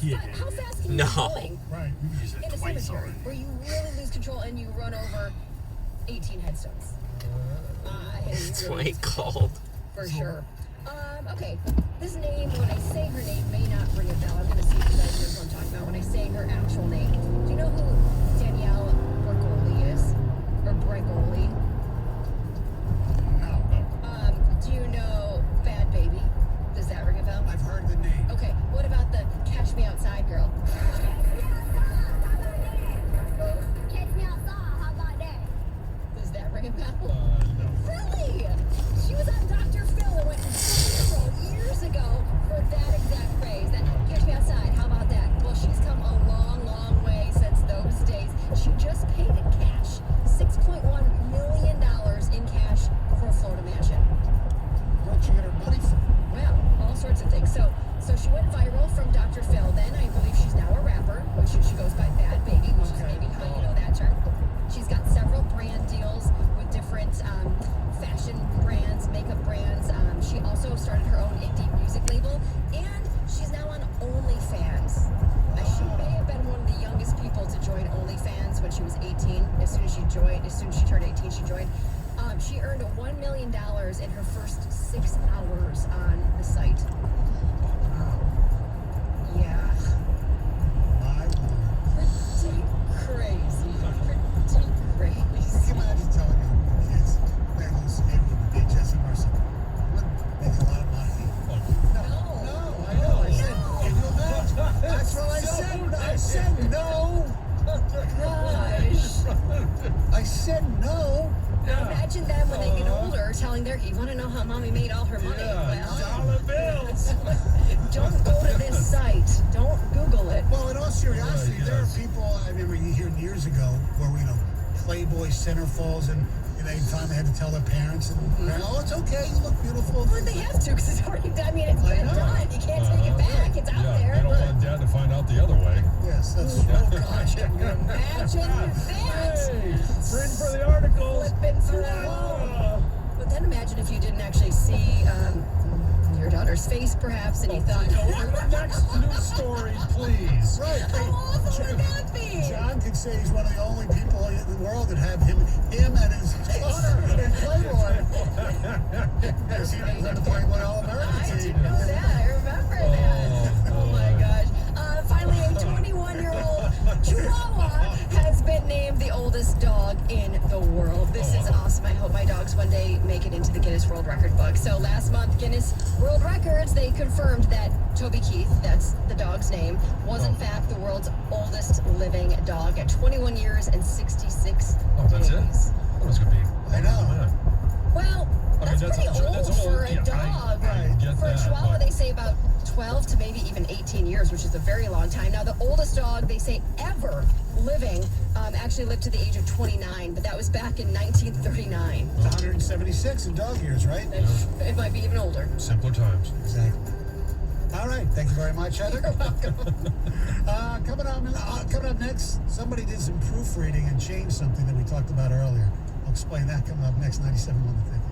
Yeah. How fast can you No. be going Right. You used in it a twice cemetery already. where you really lose control and you run over 18 headstones? It's white cold. For sure. Okay, this name, when I say her name, may not ring a bell. I'm going to see if you guys know who I'm talking about when I say her actual name. Do you know who Danielle Bregoli is? Or Bregoli? No. Do you know Bad Baby? Does that ring a bell? I've heard the name. Okay, what about the Cash Me Outside girl? Catch me outside, how about that? Does that ring a bell? No. Really? She was on Dr. Phil and went viral years ago for that exact phrase. That catch me outside. How about that? Well, she's come a long, long way since those days. She just paid in cash, $6.1 million in cash for a Florida mansion. Where'd she get her money from? Well, all sorts of things. So she went viral from Dr. Phil. Then I believe she's now a rapper, which she goes by Bad Baby, which is maybe how you know that term. She's got several brand deals with different fashion brands, makeup brands. She also started her own indie music label, and she's now on OnlyFans. She may have been one of the youngest people to join OnlyFans when she was 18. As soon as she turned 18, she joined. She earned $1 million in her first 6 hours on the site. Yeah. My word. Pretty crazy. Pretty crazy. Can you imagine telling your kids, man, this neighborhood would be Jesse Mercer? Wouldn't make a lot of money. No, I know. I said, can you imagine? That's what I said. I said no. Gosh. I said no. Imagine them when they get older telling their kid, you want to know how mommy made all her money? Dollar bills. Don't go to this site. Don't Google it. Well, in all seriously, Right, there are yes. people, I remember you hear years ago where, Playboy centerfolds and they finally had to tell their parents, and oh, it's okay, you look beautiful. Well, they have to because it's already done. I mean, it's I been know. done. You can't take it back. It's out Yeah, there. they don't want dad to find out the other way. Yes, that's Oh, gosh. Can you imagine that? Ready for the articles. Flipping through. But then imagine if you didn't actually see your daughter's face, perhaps, and you thought, Next news story, please. right. how awful would that be? John could say he's one of the only people in the world that have him and his daughter in Playboy. Yes, he was on the Playboy All-American I team. didn't know that. I remember that. Oh my gosh. Finally, a 21-year-old Chihuahua has been named the oldest dog in the world. This is awesome. I hope my dogs one day make it into the Guinness World Record book. So last month, Guinness World Records, they confirmed that Toby Keith, that's the dog's name, was in fact the world's oldest living dog at 21 years and 66 Oh, that's it? days. What was going to be? I know. Well, that's pretty old for a dog. I get For a that, Chihuahua, but- they say about 12 to maybe even 18 years, which is a very long time. Now, the oldest dog they say ever living actually lived to the age of 29, but that was back in 1939. It's 176 in dog years, right? It might be even older. Simpler times. Exactly. All right. Thank you very much, Heather. You're welcome. Coming up next, somebody did some proofreading and changed something that we talked about earlier. I'll explain that coming up next. 97.1 The Thing.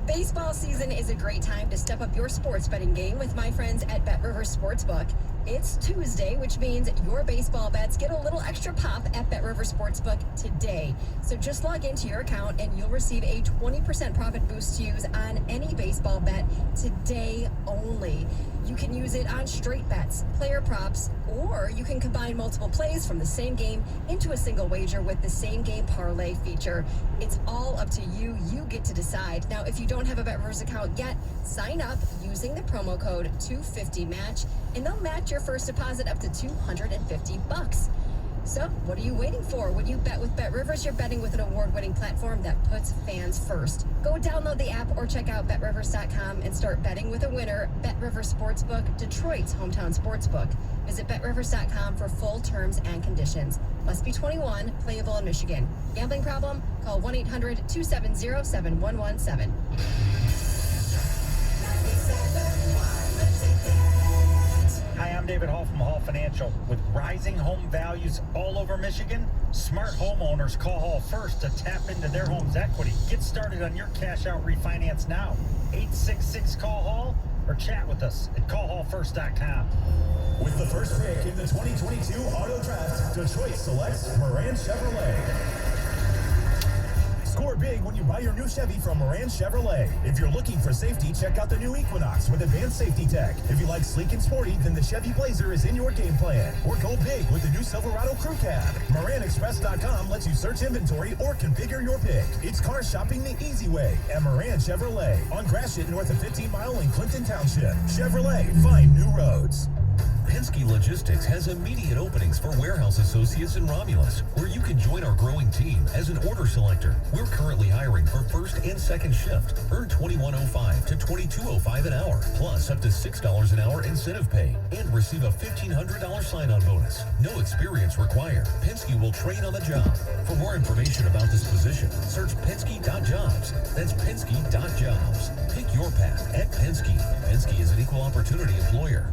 Baseball season is a great time to step up your sports betting game with my friends at BetRivers Sportsbook. It's Tuesday, which means your baseball bets get a little extra pop at BetRivers Sportsbook today. So just log into your account and you'll receive a 20% profit boost to use on any baseball bet today only. You can use it on straight bets, player props, or you can combine multiple plays from the same game into a single wager with the same game parlay feature. It's all up to you. You get to decide. Now, if you don't have a BetRivers account yet, sign up using the promo code 250MATCH, and they'll match your first deposit up to $250. So, what are you waiting for? When you bet with BetRivers, you're betting with an award-winning platform that puts fans first. Go download the app or check out BetRivers.com and start betting with a winner. BetRivers Sportsbook, Detroit's hometown sportsbook. Visit BetRivers.com for full terms and conditions. Must be 21, playable in Michigan. Gambling problem? Call 1-800-270-7117. Hi, I'm David Hall from Hall Financial. With rising home values all over Michigan, smart homeowners call Hall first to tap into their home's equity. Get started on your cash out refinance now. 866-CALL-HALL or chat with us at callhallfirst.com. With the first pick in the 2022 Auto Draft, Detroit selects Moran Chevrolet. Score big when you buy your new Chevy from Moran Chevrolet. If you're looking for safety, check out the new Equinox with advanced safety tech. If you like sleek and sporty, then the Chevy Blazer is in your game plan. Or go big with the new Silverado Crew Cab. MoranExpress.com lets you search inventory or configure your pick. It's car shopping the easy way at Moran Chevrolet on Gratiot north of 15 Mile in Clinton Township. Chevrolet, find new roads. Penske Logistics has immediate openings for warehouse associates in Romulus, where you can join our growing team as an order selector. We're currently hiring for first and second shift. Earn $21.05 to $22.05 an hour, plus up to $6 an hour incentive pay, and receive a $1,500 sign-on bonus. No experience required. Penske will train on the job. For more information about this position, search Penske.jobs. That's Penske.jobs. Pick your path at Penske. Penske is an equal opportunity employer.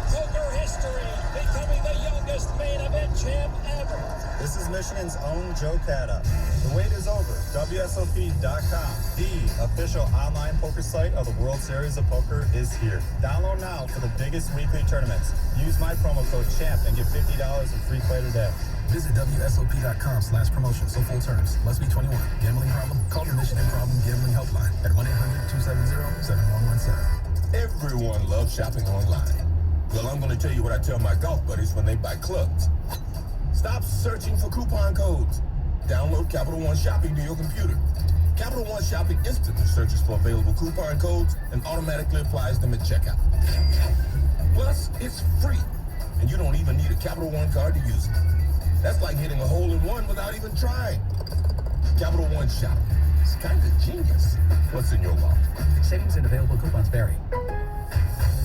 Poker history, becoming the youngest main event champ ever. This is Michigan's own Joe Cata. The wait is over. WSOP.com, the official online poker site of the World Series of Poker, is here. Download now for the biggest weekly tournaments. Use my promo code CHAMP and get $50 in free play today. Visit WSOP.com/promotion. So full terms. Must be 21. Gambling problem? Call the Michigan Problem Gambling Helpline at 1-800-270-7117. Everyone loves shopping online. Well, I'm going to tell you what I tell my golf buddies when they buy clubs. Stop searching for coupon codes. Download Capital One Shopping to your computer. Capital One Shopping instantly searches for available coupon codes and automatically applies them at checkout. Plus, it's free, and you don't even need a Capital One card to use it. That's like hitting a hole-in-one without even trying. Capital One Shopping. It's kind of genius. What's in your wallet? Savings and available coupons vary.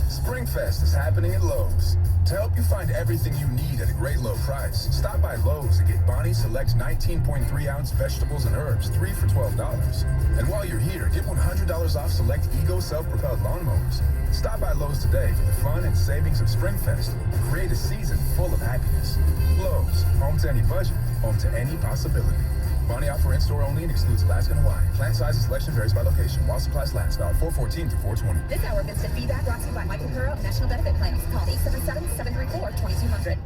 SpringFest is happening at Lowe's. To help you find everything you need at a great low price, stop by Lowe's and get Bonnie Select 19.3-ounce vegetables and herbs, 3 for $12. And while you're here, get $100 off select Ego self-propelled lawnmowers. Stop by Lowe's today for the fun and savings of SpringFest. Create a season full of happiness. Lowe's, home to any budget, home to any possibility. Bonnie offer in-store only and excludes Alaska and Hawaii. Plant size and selection varies by location. While supplies last, valid 4/14 to 4/20. This hour of Instant Feedback brought to you by Michael Hura of National Benefit Plans. Call 877-734-2200.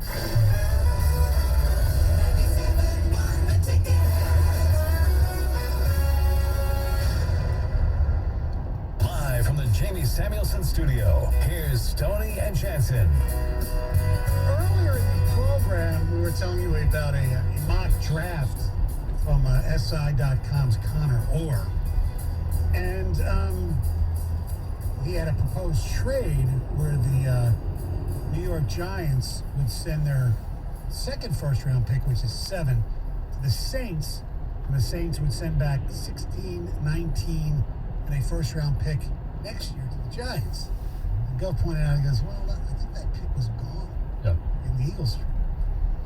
Live from the Jamie Samuelson studio, here's Tony and Jansen. Earlier in the program, we were telling you about a mock draft from SI.com's Connor Orr. And he had a proposed trade where the New York Giants would send their second first-round pick, which is 7, to the Saints. And the Saints would send back 16, 19, and a first-round pick next year to the Giants. And Gov pointed out, he goes, well, I think that pick was gone in the Eagles trade.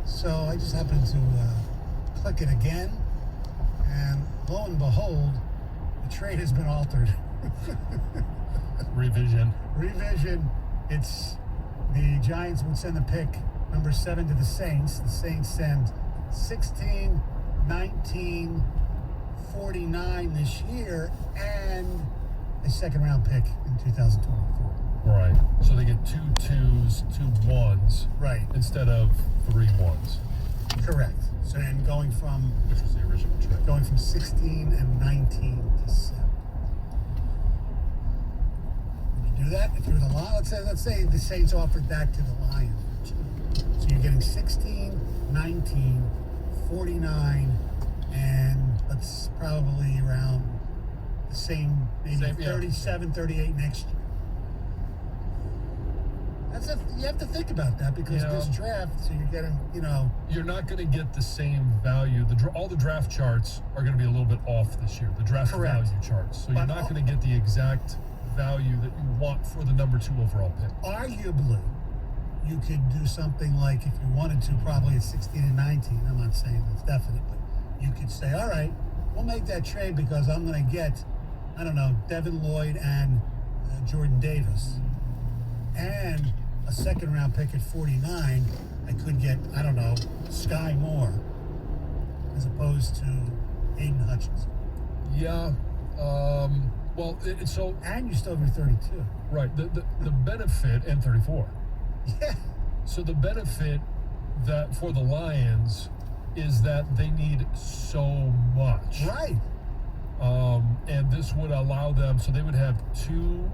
So I just happened to click it again. And lo and behold, the trade has been altered. Revision. It's the Giants would send the pick number 7 to the Saints. The Saints send 16, 19, 49 this year, and a second-round pick in 2024. Right. So they get 2 2s, 2 1s. Right. Instead of 3 1s. Correct. So then going from... Which was the original trade. Going from 16 and 19 to 7. Would you do that if you were the Lions? Let's say the Saints offered that to the Lions. So you're getting 16, 19, 49, and that's probably around the same, maybe 37, 38 next year. You have to think about that because this draft, so you're getting, You're not going to get the same value. All the draft charts are going to be a little bit off this year, the draft value charts. So you're not going to get the exact value that you want for the number 2 overall pick. Arguably, you could do something like, if you wanted to, probably at 16 and 19. I'm not saying that's definite, but you could say, all right, we'll make that trade because I'm going to get, I don't know, Devin Lloyd and Jordan Davis. And a second-round pick at 49, I could get, I don't know, Sky Moore as opposed to Aiden Hutchinson. Yeah. Well, so and you still have your 32. Right. The benefit and 34. Yeah. So the benefit that for the Lions is that they need so much. Right. And this would allow them. So they would have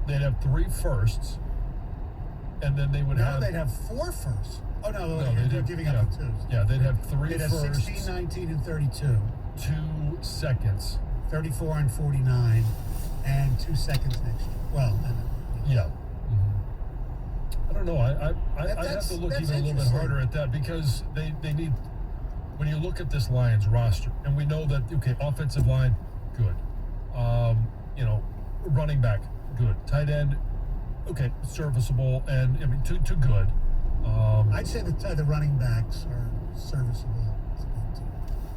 they'd have 3 firsts, and then they would have. They'd have 4 firsts. Oh no, they're giving up the 2s. Yeah, they'd have 3 they'd have firsts. 16, 19, and 32. 2 seconds. 34 and 49, and 2 seconds next year. Well, yeah. Mm-hmm. I don't know. I have to look even a little bit harder at that because they need. When you look at this Lions roster, and we know that offensive line, good. Running back, good. Tight end, serviceable, and too good. I'd say the running backs are serviceable.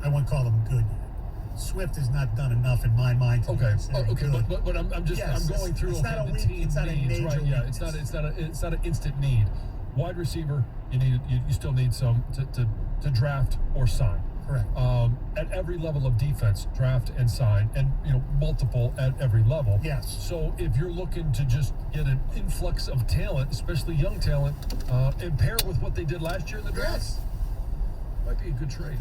I wouldn't call them good yet. Swift has not done enough in my mind. But I'm going through the team it's not needs, a major right? Yeah, weakness. it's not an instant need. Wide receiver, you still need some to draft or sign. Correct. At every level of defense, draft and sign, and multiple at every level. Yes. So if you're looking to just get an influx of talent, especially young talent, and pair with what they did last year in the draft, might be a good trade.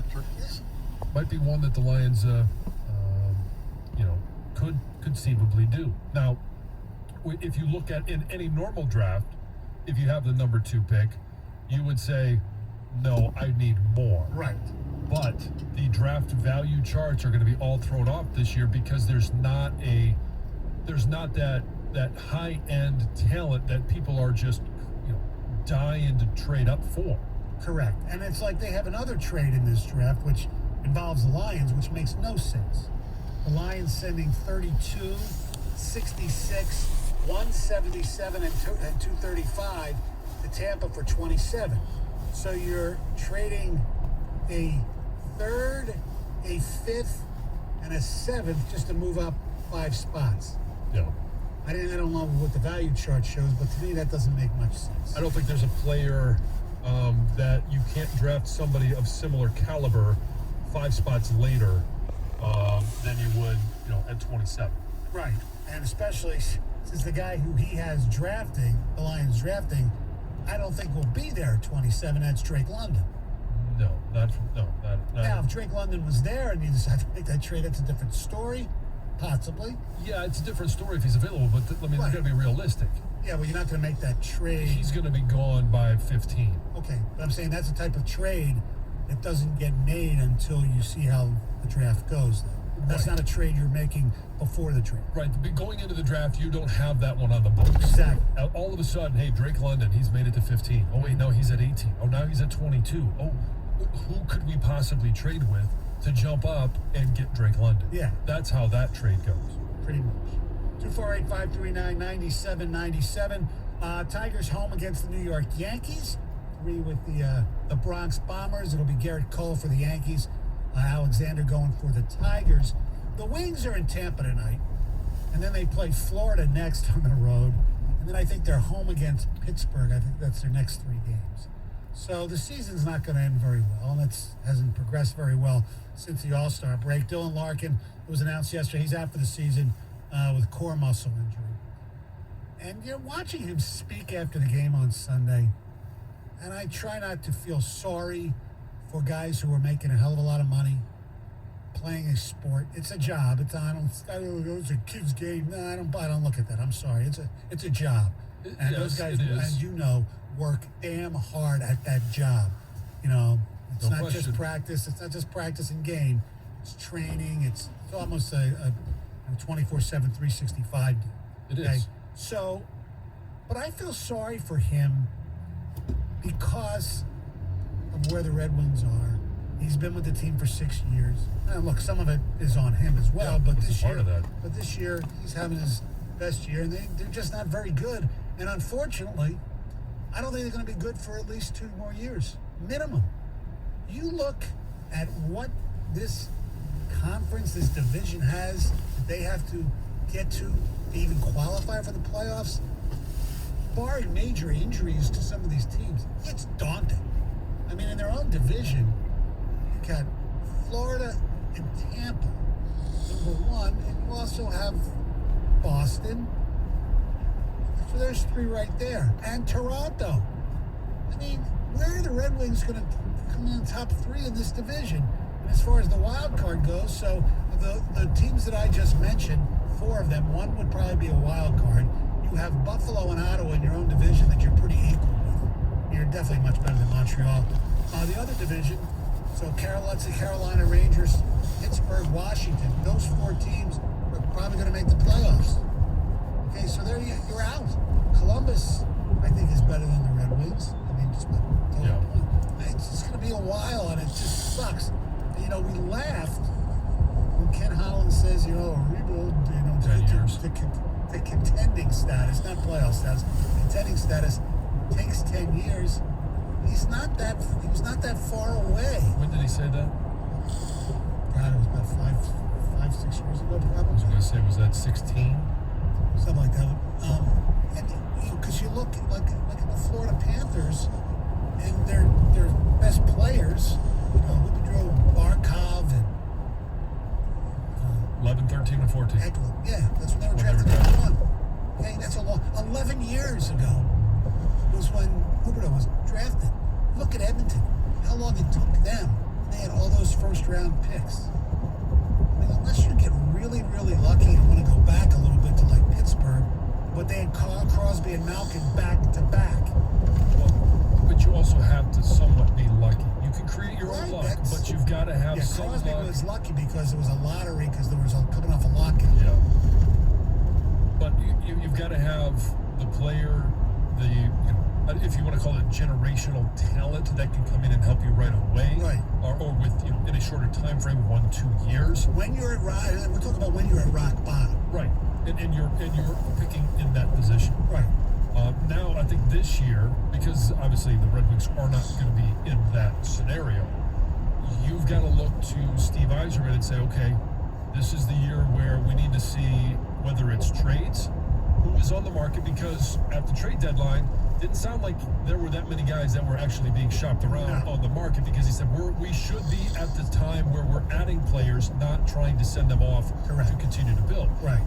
Might be one that the Lions, could conceivably do. Now, if you look at in any normal draft, if you have the number 2 pick, you would say, no, I need more. Right. But the draft value charts are going to be all thrown off this year because there's not that high end talent that people are just dying to trade up for. Correct. And it's like they have another trade in this draft which involves the Lions, which makes no sense. The Lions sending 32, 66, 177, and 235 to Tampa for 27. So you're trading a 3rd, a 5th, and a 7th just to move up 5 spots. Yeah. I don't know what the value chart shows, but to me that doesn't make much sense. I don't think there's a player that you can't draft somebody of similar caliber 5 spots later than you would, at 27. Right, and especially since the guy who he has drafting, the Lions drafting, I don't think will be there at 27. That's Drake London. Not. Now, if Drake London was there and you decide to make that trade, that's a different story, possibly. Yeah, it's a different story if he's available, but you got to be realistic. Yeah, well, you're not going to make that trade. He's going to be gone by 15. Okay, but I'm saying that's the type of trade that doesn't get made until you see how the draft goes, though. That's not a trade you're making before the draft. Right. Going into the draft, you don't have that one on the books. Exactly. All of a sudden, hey, Drake London, he's made it to 15. Oh, wait, no, he's at 18. Oh, now he's at 22. Oh, who could we possibly trade with to jump up and get Drake London? Yeah. That's how that trade goes. Pretty much. 248-539-9797. Tigers home against the New York Yankees. 3 with the Bronx Bombers. It'll be Garrett Cole for the Yankees. Alexander going for the Tigers. The Wings are in Tampa tonight, and then they play Florida next on the road, and then I think they're home against Pittsburgh. I think that's their next 3 games. So the season's not going to end very well, and it hasn't progressed very well since the All-Star break. Dylan Larkin, it was announced yesterday, he's out for the season with core muscle injury. And you're watching him speak after the game on Sunday, and I try not to feel sorry for guys who are making a hell of a lot of money playing a sport. It's a job. It's a kid's game. No, I don't look at that. I'm sorry. It's a job. And those guys, as you know, work damn hard at that job. It's not just practice. It's not just practice and game. It's training. It's almost a 24/7, 365 deal. It is. So, but I feel sorry for him because of where the Red Wings are. He's been with the team for 6 years. And look, some of it is on him as well. Yeah, but this year, he's having his best year, and they're just not very good. And unfortunately, I don't think they're going to be good for at least 2 more years, minimum. You look at what this conference, this division has that they have to get to even qualify for the playoffs. Barring major injuries to some of these teams, it's daunting. I mean, in their own division, you got Florida and Tampa, number 1, and you also have Boston. So there's 3 right there. And Toronto. I mean, where are the Red Wings going to come in the top 3 in this division? And as far as the wild card goes, so the teams that I just mentioned, 4 of them, one would probably be a wild card. You have Buffalo and Ottawa in your own division that you're pretty equal with. You're definitely much better than Montreal. The other division, so Carolina Rangers, Pittsburgh, Washington, those 4 teams are probably going to make the playoffs. Okay, so there you're out. Columbus, I think, is better than the Red Wings. I mean, just it's just going to be a while, and it just sucks. You know, we laughed when Ken Holland says, a rebuild, the contending status, not playoff status, contending status takes 10 years. He was not that far away. When did he say that? God, it was about 5, 6 years ago, probably. I was going to say, was that 16? Something like that. And because you look like at the Florida Panthers and their best players, Woodrow, Barkov, and 11, 13, and 14. Eklund. Yeah, that's when they were drafted number 1. Okay, that's 11 years ago was when Huberdeau was drafted. Look at Edmonton. How long it took them. They had all those first-round picks. I mean, unless you get really, really lucky and want to go back a little bit to like Pittsburgh, but they had Crosby and Malkin back to back. Well, but you also have to somewhat be lucky. You can create your own luck, but you've got to have some luck. Crosby was lucky because it was a lottery because there was coming off a lock-in. Yeah. But you've got to have the player, if you want to call it generational talent that can come in and help you right away, right? Or with in a shorter time frame, 1-2 years. When you're at we're talking about when you're at rock bottom, right? And you're picking in that position, right? Now I think this year, because obviously the Red Wings are not going to be in that scenario, you've got to look to Steve Yzerman and say, okay, this is the year where we need to see whether it's trades, who is on the market, because at the trade deadline, didn't sound like there were that many guys that were actually being shopped around on the market, because he said we should be at the time where we're adding players, not trying to send them off to continue to build. Right.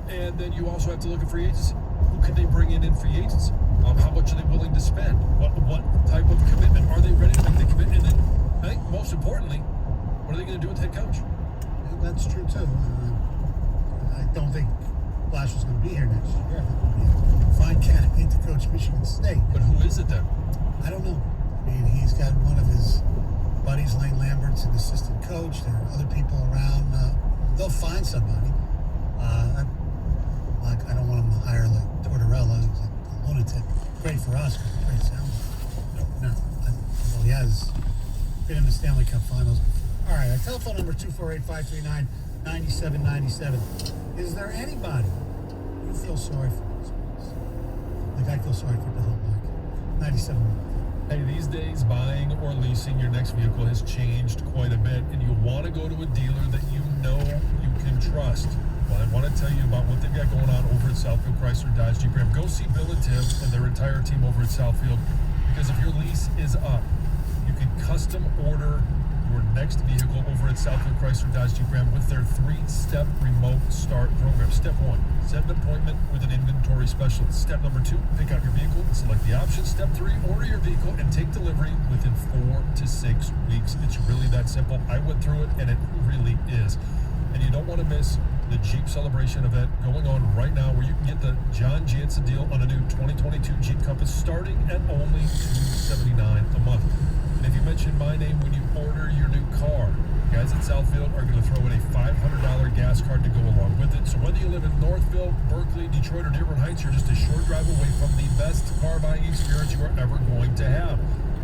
And then you also have to look at free agency. Who can they bring in free agency? How much are they willing to spend? What type of commitment? Are they ready to make the commitment? And then I think most importantly, what are they going to do with head coach? Yeah, that's true too. I don't think Flash is going to be here next year. I think he'll be a fine candidate to coach Michigan State. But who is it then? I don't know. I mean, he's got one of his buddies, Lane Lambert's an assistant coach. There are other people around. They'll find somebody. I don't want him to hire like Tortorella. He's like a lunatic. Great for us, but great sound. No. Well, he has been in the Stanley Cup Finals before. All right, our telephone number 248-539-9797. Is there anybody you feel sorry for? Like I feel sorry for the whole market. 97. Hey, these days, buying or leasing your next vehicle has changed quite a bit, and you want to go to a dealer that you know you can trust. Well, I want to tell you about what they've got going on over at Southfield Chrysler Dodge Jeep Ram. Go see Bill and Tim and their entire team over at Southfield, because if your lease is up, you can custom order your next vehicle over at Southfield Chrysler Dodge Jeep Ram with their 3-step remote start program. Step 1, set an appointment with an inventory specialist. Step number 2, pick out your vehicle and select the option. Step 3, order your vehicle and take delivery within 4 to 6 weeks. It's really that simple. I went through it, and it really is. And you don't want to miss the Jeep Celebration event going on right now, where you can get the John Jansen deal on a new 2022 Jeep Compass starting at only $279 a month. And if you mention my name when you order your new car, guys at Southfield are going to throw in a $500 gas card to go along with it. So whether you live in Northville, Berkeley, Detroit, or Dearborn Heights, you're just a short drive away from the best car buying experience you are ever going to have.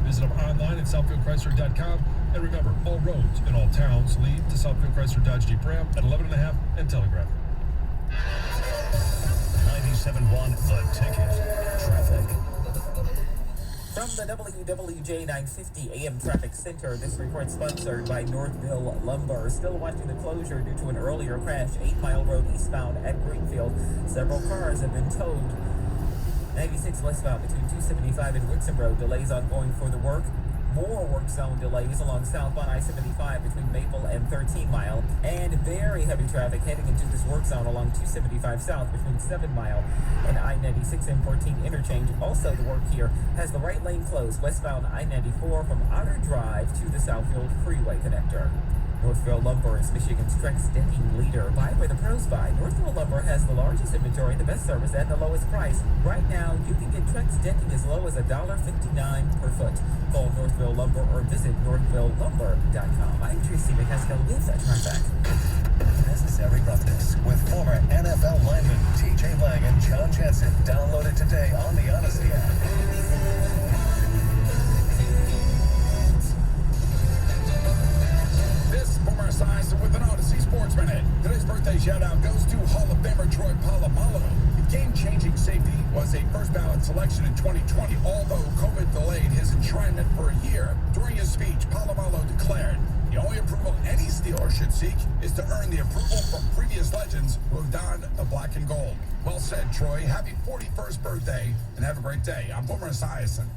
Visit them online at southfieldchrysler.com. And remember, all roads in all towns lead to Southfield Chrysler Dodge Jeep Ram at 11.5 and Telegraph. 97.1 The Ticket. Traffic. From the WWJ 950 AM Traffic Center, this report sponsored by Northville Lumber. Still watching the closure due to an earlier crash, 8 Mile Road eastbound at Greenfield. Several cars have been towed. 96 westbound between 275 and Wixom Road. Delays ongoing for the work. more work zone delays along southbound I-75 between Maple and 13 Mile, and very heavy traffic heading into this work zone along 275 South between 7 Mile and I-96 and 14 interchange. Also, the work here has the right lane closed westbound I-94 from Otter Drive to the Southfield Freeway connector. Northville Lumber is Michigan's Trex decking leader. Buy where the pros buy. Northville Lumber has the largest inventory, the best service, and the lowest price. Right now, you can get Trex decking as low as $1.59 per foot. Call Northville Lumber or visit northvillelumber.com. I'm Tracy McCaskill with Traffic. Necessary Roughness with former NFL lineman TJ Lang and John Jensen. Download it today on the Odyssey app. Boomer Esiason with an Odyssey Sports Minute. Today's birthday shout-out goes to Hall of Famer Troy Polamalu. Game-changing safety was a first-ballot selection in 2020, although COVID delayed his enshrinement for a year. During his speech, Polamalu declared, "The only approval any Steeler should seek is to earn the approval from previous legends who have donned the black and gold." Well said, Troy. Happy 41st birthday, and have a great day. I'm Boomer Esiason.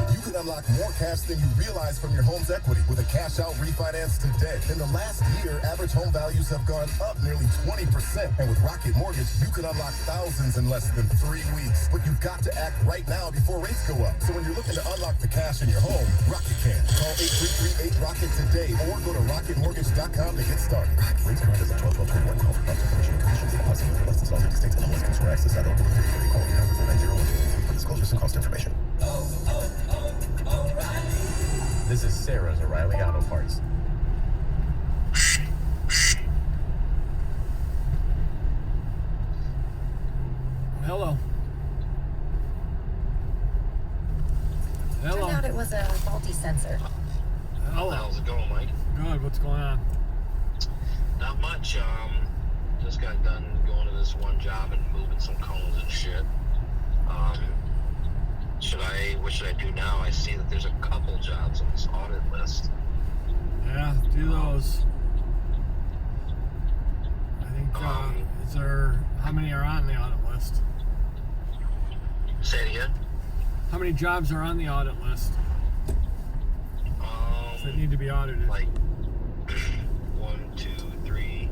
You can unlock more cash than you realize from your home's equity with a cash-out refinance today. In the last year, average home values have gone up nearly 20%. And with Rocket Mortgage, you can unlock thousands in less than 3 weeks. But you've got to act right now before rates go up. So when you're looking to unlock the cash in your home, Rocket can. Call 8338-ROCKET today or go to rocketmortgage.com to get started. Rates current as of 12/12/21. Call for commission and conditions. Policy for less than 12 states and unless consumer access at all. Call 800-490-1233 for disclosures and cost information. This is Sarah's O'Reilly Auto Parts. Hello. Hello. Turned out it was a faulty sensor. Hello. How's it going, Mike? Good. What's going on? Not much. Just got done going to this one job and moving some cones and shit. What should I do now? I see that there's a couple jobs on this audit list. Yeah, do those. I think, how many are on the audit list? Say it again? How many jobs are on the audit list? That need to be audited. Like, 1, 2, 3,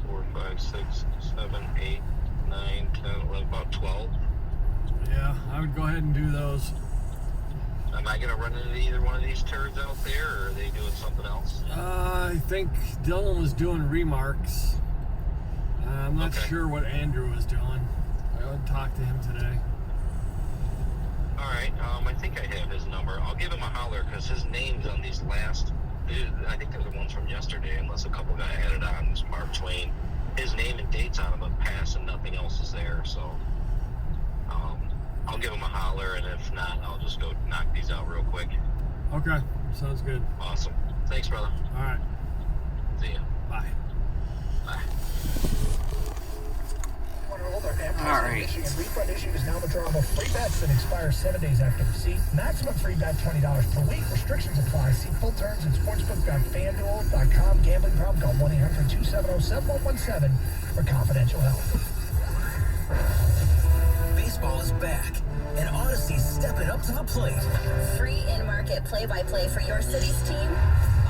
4, 5, 6, 7, 8, 9, 10, 11, about 12. Yeah, I would go ahead and do those. Am I going to run into either one of these turds out there, or are they doing something else? I think Dylan was doing remarks. I'm not sure what Andrew was doing. I would talk to him today. All right, I think I have his number. I'll give him a holler because his name's on these last. I think they're the ones from yesterday, unless a couple got added on. It's Mark Twain. His name and date's on them, but pass and nothing else is there. So I'll give him a holler, and if not, I'll just go knock these out real quick. Okay, sounds good. Awesome. Thanks, brother. All right. See ya. Bye. Bye. All right. Refund issue is now withdrawable free bets that expire 7 days after receipt. Maximum free bet $20 per week. Restrictions apply. See full terms at sportsbook.fanduel.com. Gambling problem? Call 1-800-270-7117 for confidential help. Baseball is back, and Odyssey's stepping up to the plate. Free in-market play-by-play for your city's team?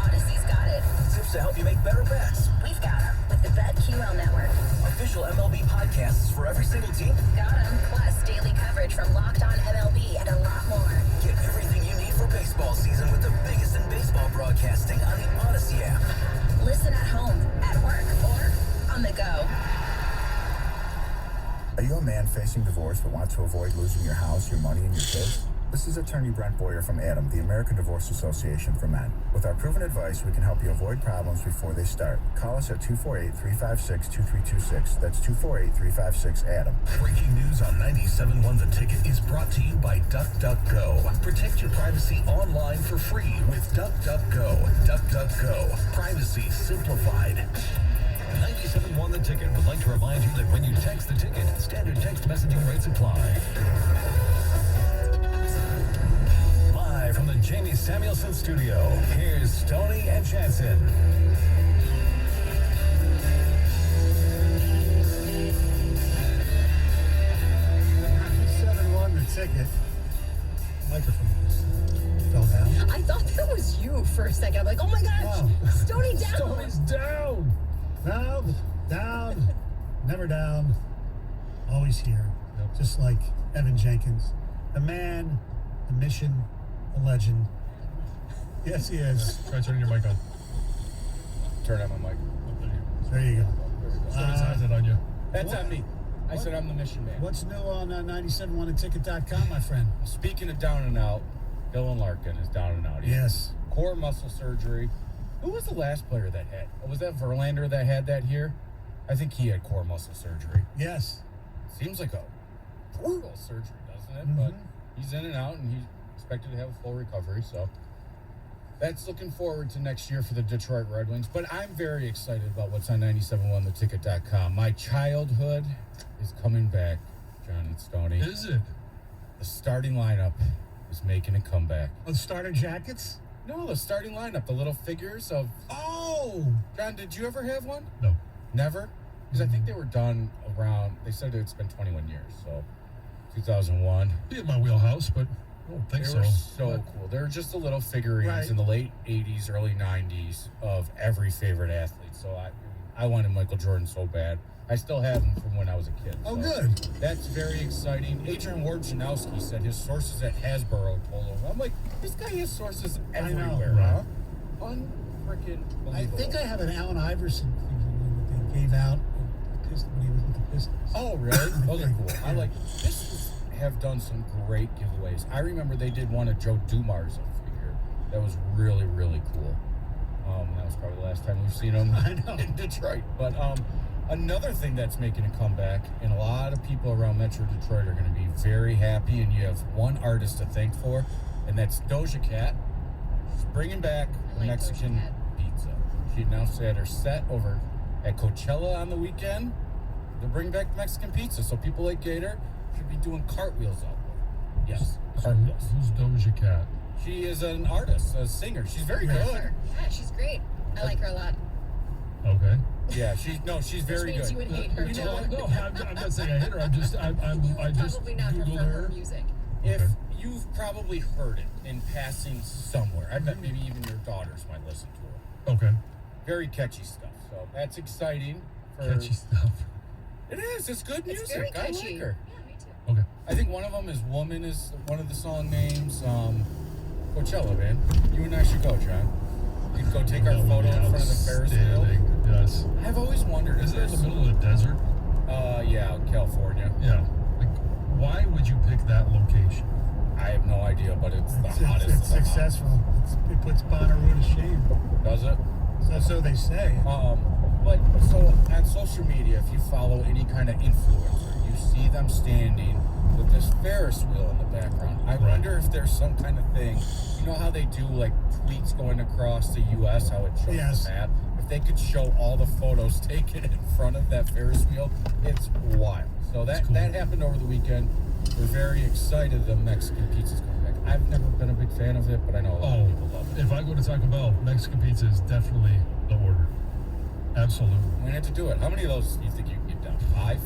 Odyssey's got it. Tips to help you make better bets. We've got them with the BetQL Network. Official MLB podcasts for every single team. Got them. Plus daily coverage from Locked On MLB and a lot more. Get everything you need for baseball season with the biggest in baseball broadcasting on the Odyssey app. Listen at home, at work, or on the go. Are you a man facing divorce but want to avoid losing your house, your money, and your kids? This is attorney Brent Boyer from ADAM, the American Divorce Association for Men. With our proven advice, we can help you avoid problems before they start. Call us at 248-356-2326. That's 248-356-ADAM. Breaking news on 97.1 The Ticket is brought to you by DuckDuckGo. Protect your privacy online for free with DuckDuckGo. DuckDuckGo. Privacy simplified. 97.1 The Ticket would like to remind you that when you text the ticket, standard text messaging rates apply. Live from the Jamie Samuelson studio, here's Stoney and Jansen. a second. I'm like, oh my gosh, Oh. Stoney down. Stoney's down. Down, never down, always here. Just like Evan Jenkins, the man, the mission, the legend. Yes, he is. Try turning your mic on. Turn on my mic. There you go. Stoney's has it on you. That's What? on me. I said I'm the mission man. What's new on 971ticket.com, my friend? Speaking of down and out, Dylan Larkin is down and out. Yes. Core muscle surgery. Who was the last player that had? Was that Verlander that had that here? I think he had core muscle surgery. Yes. Seems like a brutal surgery, doesn't it? Mm-hmm. But he's in and out, and he's expected to have a full recovery. So that's looking forward to next year for the Detroit Red Wings. But I'm very excited about what's on 971theticket.com. My childhood is coming back, John and Stoney. Is it? The starting lineup is making a comeback. Oh, starter jackets? No, the starting lineup, the little figures of... Oh! John, did you ever have one? No. Never? Because I think they were done around... They said it's been 21 years, so 2001. Be in my wheelhouse, but I don't think They so. were so cool. They were just the little figurines Right. in the late 80s, early 90s of every favorite athlete. So I wanted Michael Jordan so bad. I still have him from when I was a kid. Oh, so good. That's very exciting. Adrian Wojnarowski said his sources at Hasbro told him. I'm like, this guy has sources everywhere, right. huh? Unfreaking believable. I think I have an Allen Iverson thing that they gave out when he was with the Pistons. Oh, really? Those are cool. I like Pistons have done some great giveaways. I remember they did one of Joe Dumars figure that was really, really cool. That was probably the last time we've seen him in Detroit. But another thing that's making a comeback, and a lot of people around Metro Detroit are going to be very happy, and you have one artist to thank for, and that's Doja Cat. She's bringing back Mexican pizza. She announced at her set over at Coachella on the weekend. They're bringing back Mexican pizza, so people like Gator should be doing cartwheels out there. Yes, cartwheels. Who's Doja Cat? She is an artist, a singer. She's very good. Yeah, she's great. I like her a lot. Okay. Yeah, she's very Which means good. you would hate her, You know John. what? No, I'm not saying I hate her. I just Probably not Googled prefer her her. music. If you've probably heard it in passing somewhere, I bet maybe even your daughters might listen to it. Okay. Very catchy stuff. So that's exciting. For, Catchy stuff. It is. It's good music. It's very I catchy. like her. Yeah, me too. Okay. I think one of them is "Woman" is one of the song names. Coachella, man. You and I should go, John. We could go take our That would photo be in front of the Ferris wheel. outstanding. Yes. I've always wondered if Is it in the there's... middle of the desert? Yeah, California. Yeah. Like, why would you pick that location? I have no idea, but it's the It's hottest of the hot. successful. It puts Bonnaroo to shame. Does it? So they say. But so on social media, if you follow any kind of influencer, you see them standing with this Ferris wheel in the background. I wonder if there's some kind of thing. You know how they do like tweets going across the U.S., how it shows Yes. the map? If they could show all the photos taken in front of that Ferris wheel, it's wild. So that happened over the weekend. We're very excited the Mexican pizza's coming back. I've never been a big fan of it, but I know a lot of people love it. If I go to Taco Bell, Mexican pizza is definitely the order. Absolutely. We're gonna have to do it. How many of those do you think you can get down? 5?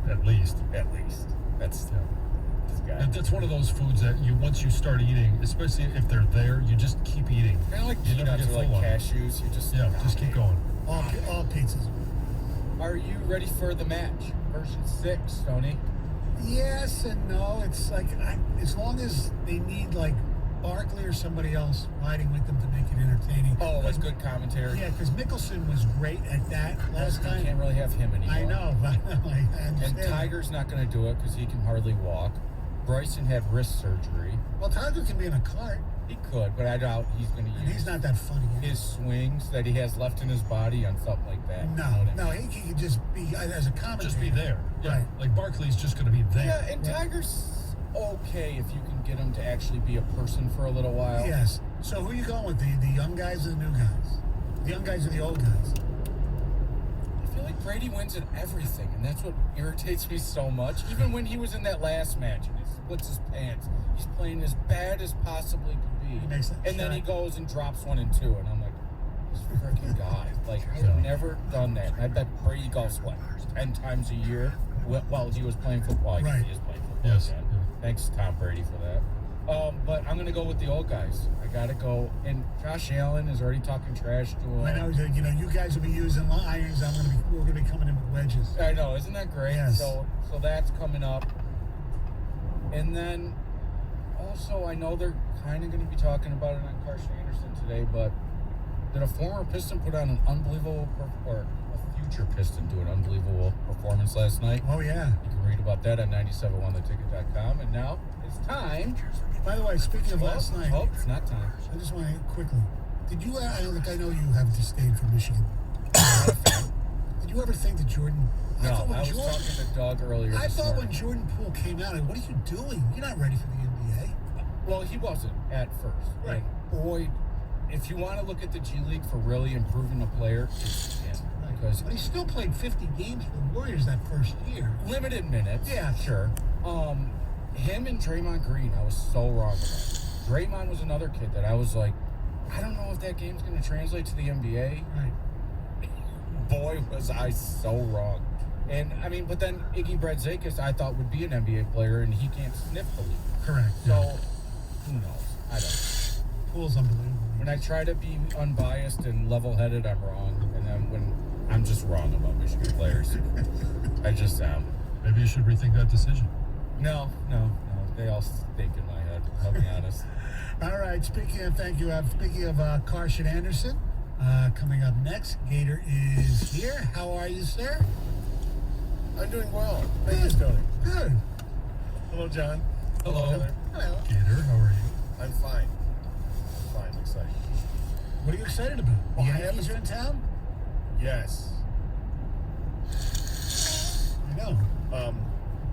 At least. At least. That's this guy. That's one of those foods that you once you start eating, especially if they're there, you just keep eating. Kind of like You never peanuts get or like full on it. cashews. You just just keep going. All pizzas. Are you ready for the match? Version 6, Tony. Yes and no. It's like as long as they need like Barkley or somebody else riding with them to make it entertaining. Oh, that's good commentary. Yeah, because Mickelson was great at that last You time. can't really have him anymore. I know. I understand. And Tiger's not going to do it because he can hardly walk. Bryson had wrist surgery. Well, Tiger can be in a cart. He could, but I doubt he's going to And use he's not that funny. his swings that he has left in his body on something like that. No, he can just be as a commentator. Just be there. Yeah. Right. Like Barkley's just going to be there. Yeah, and Tiger's okay if you can get him to actually be a person for a little while. Yes. So who are you going with? The young guys or the new guys? The young guys or the old guys? I feel like Brady wins in everything, and that's what irritates me so much. Even when he was in that last match and he splits his pants, he's playing as bad as possibly could be. And then he goes and drops 1 and 2, and I'm like, this freaking guy. Like, I've never done that. I bet Brady golfs, 10 times a year? Well, he was playing football. I guess he is playing football. Yes. Again. Thanks, Tom Brady, for that. But I'm going to go with the old guys. I got to go. And Josh Allen is already talking trash to him. I know, you guys will be using irons. We're going to be coming in with wedges. I know. Isn't that great? Yes. So that's coming up. And then also, I know they're kind of going to be talking about it on Carson Anderson today, but did a former Piston put on an unbelievable, or a future Piston do an unbelievable performance last night? Oh, yeah. You can read about that on 971theticket.com. And now it's time. By the way, speaking of last night. Oh, it's not time. I just want to quickly. Did you, I know you have disdain for Michigan. Did you ever think that Jordan... No, I was talking to Doug earlier. I thought when Jordan Poole came out, what are you doing? You're not ready for the NBA. Well, he wasn't at first. Right. And boy, if you want to look at the G League for really improving a player, it's him. Because but he still played 50 games for the Warriors that first year. Limited minutes. Yeah. Sure. Him and Draymond Green, I was so wrong about. Draymond was another kid that I was like, I don't know if that game's going to translate to the NBA. Right. Boy, was I so wrong. And, I mean, but then Iggy Bredzakis, I thought, would be an NBA player, and he can't sniff the league. Correct. So, who knows? I don't know. Poole's unbelievable. When I try to be unbiased and level-headed, I'm wrong. And then when I'm just wrong about Michigan players, I just am. Maybe you should rethink that decision. No. They all stink in my head, I'll be honest. All right, speaking of Carson Anderson, coming up next, Gator is here. How are you, sir? I'm doing well. Thank you, Tony. Good. Hello, John. Hello. Heather. Hello. Gator, how are you? I'm fine. I'm excited. What are you excited about? Well, The I Yankees haven't- are in town? Yes. I know.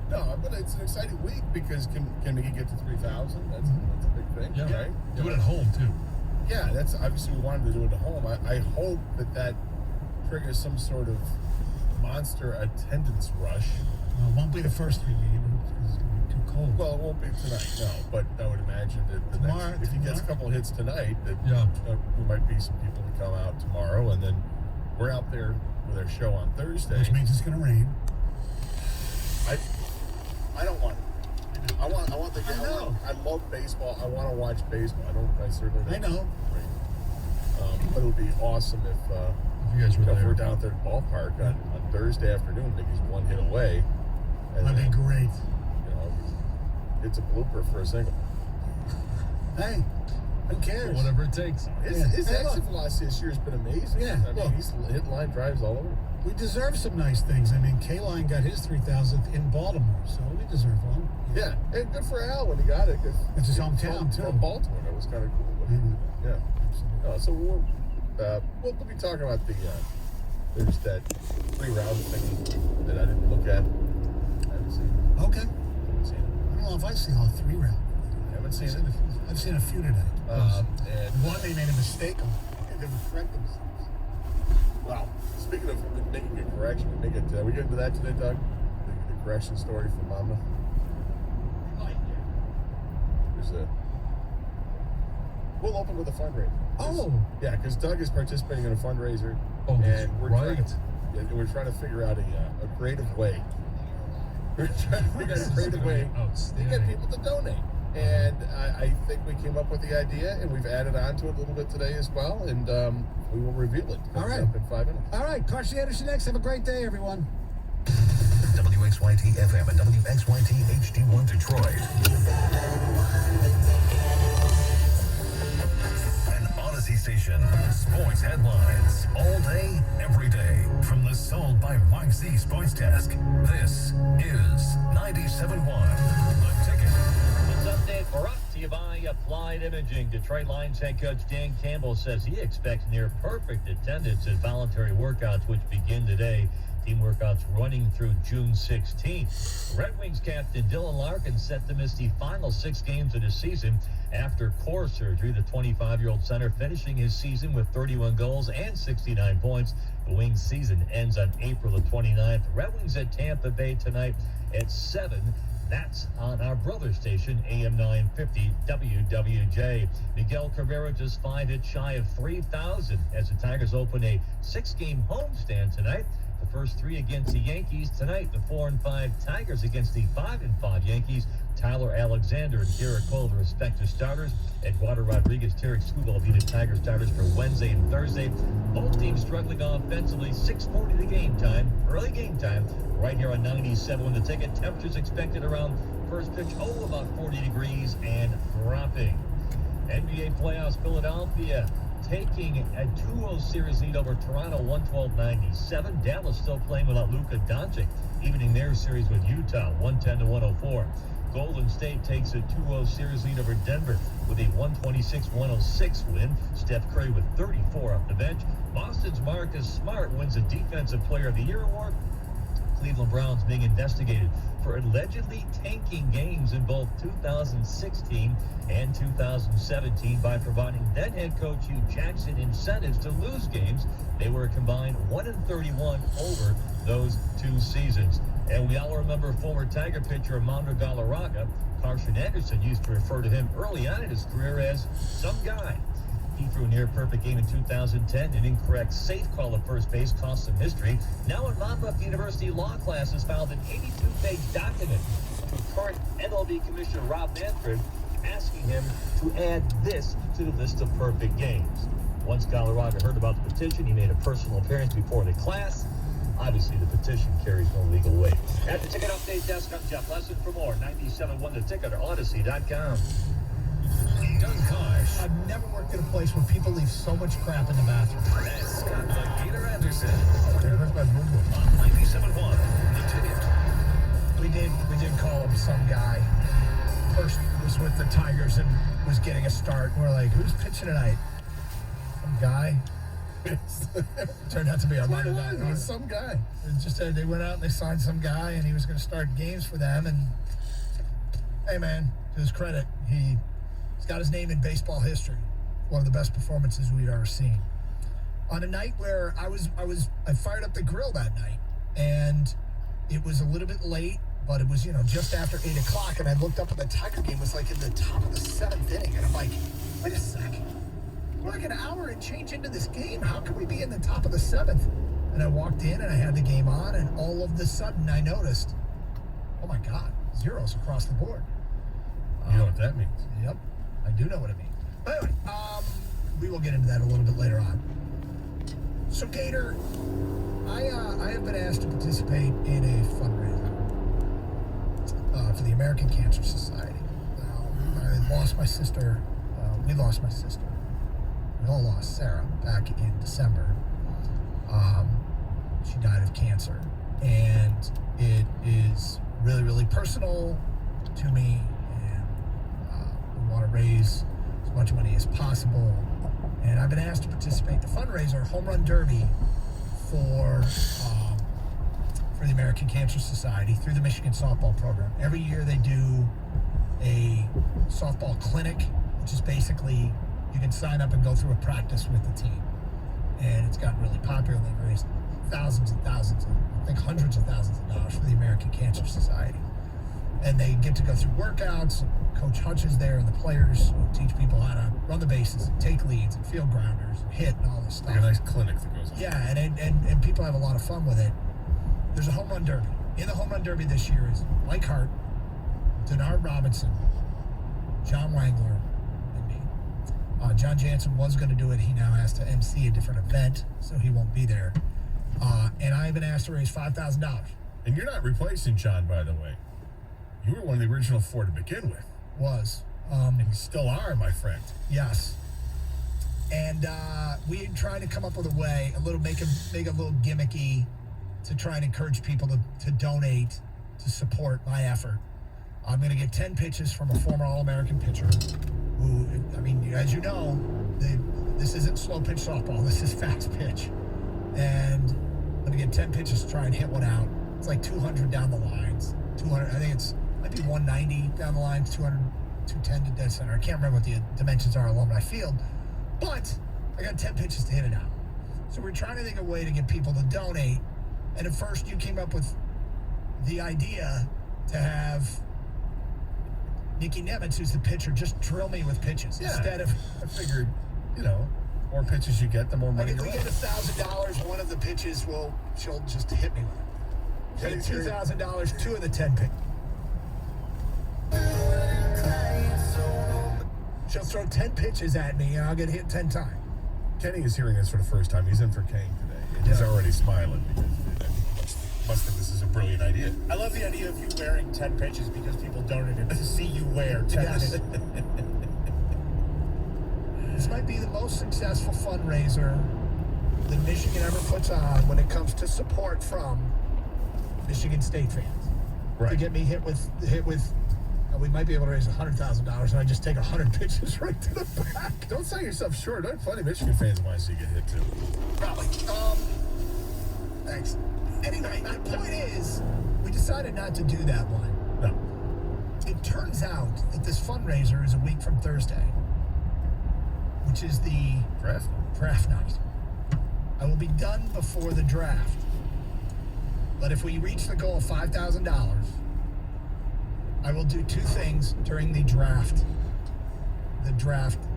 No, but it's an exciting week because can we get to 3,000? That's a big thing, Yeah. right? Do it at home, too. Yeah, that's obviously we wanted to do it at home. I hope that triggers some sort of monster attendance rush. Well, it won't be the first 3 games because it's going to be too cold. Well, it won't be tonight, no. But I would imagine that if he gets a couple hits tonight, that there might be some people to come out tomorrow, and then we're out there with our show on Thursday. Which means it's going to rain. I don't want it. I want the game. I love baseball. I want to watch baseball. I certainly don't. I know. But it would be awesome if you guys were if there. we're down at the ballpark on Thursday afternoon. Maybe he's one hit away. And That'd be great. It's a blooper for a single. Hey, who cares? Whatever it takes. His Hey, exit look. velocity this year has been amazing. Yeah, I mean, look. he's hit line drives all over. We deserve some nice things. I mean, K-Line got his 3,000th in Baltimore, so we deserve one. Yeah, and good for Al when he got it. 'Cause It's his from- hometown, too. From Baltimore, that was kind of cool. Mm-hmm. Yeah. So we'll be talking about there's that 3-round thing that I didn't look at. I haven't seen it. Okay. Haven't seen it. I don't know if I've seen all 3 rounds. I haven't seen it. I've seen a few today. And One they made a mistake on. They would correct themselves. Wow. Speaking of making a correction, we get into that today, Doug? The correction story from Monmouth. We'll open with a fundraiser. Oh. Yeah, because Doug is participating in a fundraiser. Oh, and we're right. trying to figure out a creative way. We're trying to figure out a creative way to get people to donate. And I think we came up with the idea, and we've added on to it a little bit today as well, and we will reveal it. All right. Up in 5 minutes. All right, Carson Anderson next. Have a great day, everyone. WXYT FM and WXYT HD1 Detroit. An Odyssey station. Sports headlines all day, every day. From the Sold by Mike Z Sports Desk. This is 97.1 The Ticket. This update brought to you by Applied Imaging. Detroit Lions head coach Dan Campbell says he expects near perfect attendance at voluntary workouts, which begin today. Team workouts running through June 16th. Red Wings captain Dylan Larkin set to miss the final 6 games of the season after core surgery. The 25-year-old center finishing his season with 31 goals and 69 points. The Wings season ends on April the 29th. Red Wings at Tampa Bay tonight at 7. That's on our brother station, AM 950 WWJ. Miguel Cabrera just 5 hits shy of 3,000 as the Tigers open a 6-game homestand tonight. The first 3 against the Yankees tonight. The 4-5 Tigers against the 5-5 Yankees. Tyler Alexander and Garrett Cole, the respective starters. Eduardo Rodriguez, Tarek Skubal be the Tiger starters for Wednesday and Thursday. Both teams struggling offensively. 6:40 the game time, early game time, right here on 97 when the ticket. Temperatures expected around first pitch, about 40 degrees and dropping. NBA playoffs, Philadelphia taking a 2-0 series lead over Toronto, 112-97. Dallas still playing without Luka Doncic, evening their series with Utah, 110-104. Golden State takes a 2-0 series lead over Denver with a 126-106 win. Steph Curry with 34 off the bench. Boston's Marcus Smart wins the Defensive Player of the Year award. Cleveland Browns being investigated for allegedly tanking games in both 2016 and 2017 by providing then head coach Hugh Jackson incentives to lose games. They were a combined 1-31 over those 2 seasons. And we all remember former Tiger pitcher Armando Galarraga. Carson Anderson used to refer to him early on in his career as some guy. He threw a near-perfect game in 2010. An incorrect safe call at first base cost him history. Now in Monmouth University law classes filed an 82-page document to current MLB Commissioner Rob Manfred asking him to add this to the list of perfect games. Once Galarraga heard about the petition, he made a personal appearance before the class. Obviously, the petition carries no legal weight. At the ticket update desk, I'm Jeff Lesson. For more, 97.1 The Ticket or Odyssey.com. Doug Kosh. I've never worked at a place where people leave so much crap in the bathroom. That's Scott Gator Anderson. Where's my boo-boo? On 97.1 The Ticket. We did call him some guy. First was with the Tigers and was getting a start. We're like, who's pitching tonight? Some guy. Turned out to be Armando. It was some guy. It just they went out and they signed some guy, and he was going to start games for them. And hey, man, to his credit, he's got his name in baseball history. One of the best performances we've ever seen. On a night where I fired up the grill that night, and it was a little bit late, but it was just after 8 o'clock, and I looked up and the Tiger game was like in the top of the 7th inning, and I'm like, wait a second. We're like an hour and change into this game. How can we be in the top of the 7th? And I walked in and I had the game on, and all of a sudden I noticed, oh my God, zeros across the board. You know what that means? Yep, I do know what it means. But anyway, we will get into that a little bit later on. So Gator, I have been asked to participate in a fundraiser for the American Cancer Society. I lost my sister. We lost my sister. We all lost Sarah back in December. She died of cancer, and it is really, really personal to me, and we want to raise as much money as possible. And I've been asked to participate in the fundraiser Home Run Derby for the American Cancer Society through the Michigan softball program. Every year they do a softball clinic, which is basically you can sign up and go through a practice with the team. And it's gotten really popular. They've raised thousands and thousands, I think hundreds of thousands of dollars for the American Cancer Society. And they get to go through workouts. Coach Hutch is there, and the players teach people how to run the bases, and take leads, and field grounders, and hit, and all this stuff. Like a nice clinic that goes on. Yeah, and people have a lot of fun with it. There's a home run derby. In the home run derby this year is Mike Hart, Denard Robinson, John Wangler, and me. John Jansen was going to do it. He now has to MC a different event, so he won't be there. And I have been asked to raise $5,000. And you're not replacing John, by the way. You were one of the original 4 to begin with. Was. And you still are, my friend. Yes. And we tried to come up with a way, make a little gimmicky to try and encourage people to donate to support my effort. I'm going to get 10 pitches from a former All-American pitcher who, I mean, as you know, this isn't slow pitch softball. This is fast pitch. And I'm going to get 10 pitches to try and hit one out. It's like 200 down the lines. 200, I think might be 190 down the lines, 200, 210 to dead center. I can't remember what the dimensions are alumni field, but I got 10 pitches to hit it out. So we're trying to think of a way to get people to donate. And at first you came up with the idea to have Nicky Nemitz, who's the pitcher, just drill me with pitches instead of. I figured, more pitches you get, the more money if we get $1,000, one of the pitches she'll just hit me with it. $2,000, 2 of the 10 pitches. She'll throw 10 pitches at me, and I'll get hit 10 times. Kenny is hearing this for the first time. He's in for Kang today, and he's already smiling because he must think this is a brilliant idea. I love the idea of you wearing 10 pitches because people donated to see you wear 10 pitches. This might be the most successful fundraiser that Michigan ever puts on when it comes to support from Michigan State fans. Right. To get me hit with we might be able to raise $100,000, and I just take 100 pitches right to the back. Don't sell yourself short. There are plenty of Michigan fans who want to see you get hit too. Probably. Thanks. Anyway, my point is, we decided not to do that one. No. It turns out that this fundraiser is a week from Thursday, which is the draft night. I will be done before the draft. But if we reach the goal of $5,000, I will do two things during the draft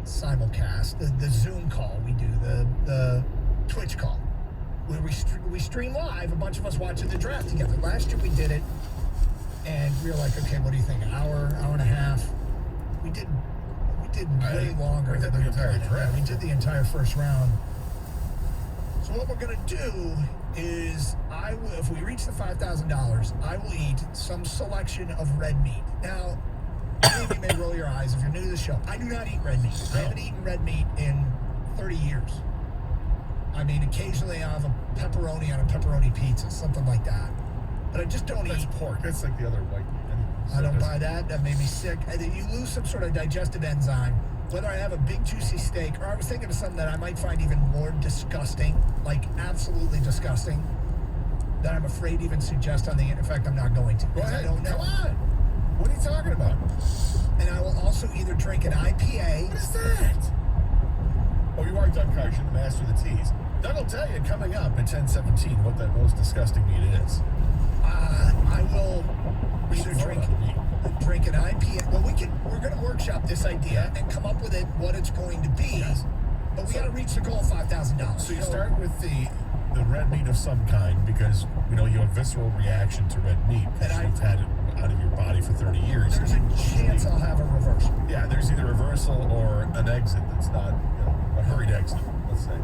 simulcast, the Zoom call we do, the Twitch call, where we stream live, a bunch of us watching the draft together. Last year we did it, and we were like, okay, what do you think? An hour and a half? We did way longer than the entire draft. We did the entire first round. So what we're gonna do is, if we reach the $5,000, I will eat some selection of red meat. Now, many of you may roll your eyes if you're new to the show. I do not eat red meat. I haven't eaten red meat in 30 years. I mean, occasionally I have a pepperoni on a pepperoni pizza, something like that. But I just don't eat pork. That's like the other white meat. I don't buy that. That made me sick. You lose some sort of digestive enzyme. Whether I have a big juicy steak, or I was thinking of something that I might find even more disgusting, like absolutely disgusting, that I'm afraid to even suggest on the internet. In fact, I'm not going to. Go ahead. I don't know. Come on. What are you talking about? And I will also either drink an IPA. What is that? Oh, you are Doug Karsh, the master of the teas. Doug will tell you coming up at 10:17 what that most disgusting meat is. I will either drink an IPA. Well, we're going to workshop this idea and come up with what it's going to be. Yes. But we got to reach the goal of $5,000. So you start with the red meat of some kind because you have a visceral reaction to red meat because you've had it out of your body for 30 years. There's a chance I'll have a reversal. Yeah, there's either a reversal or an exit that's not a hurried exit, let's say,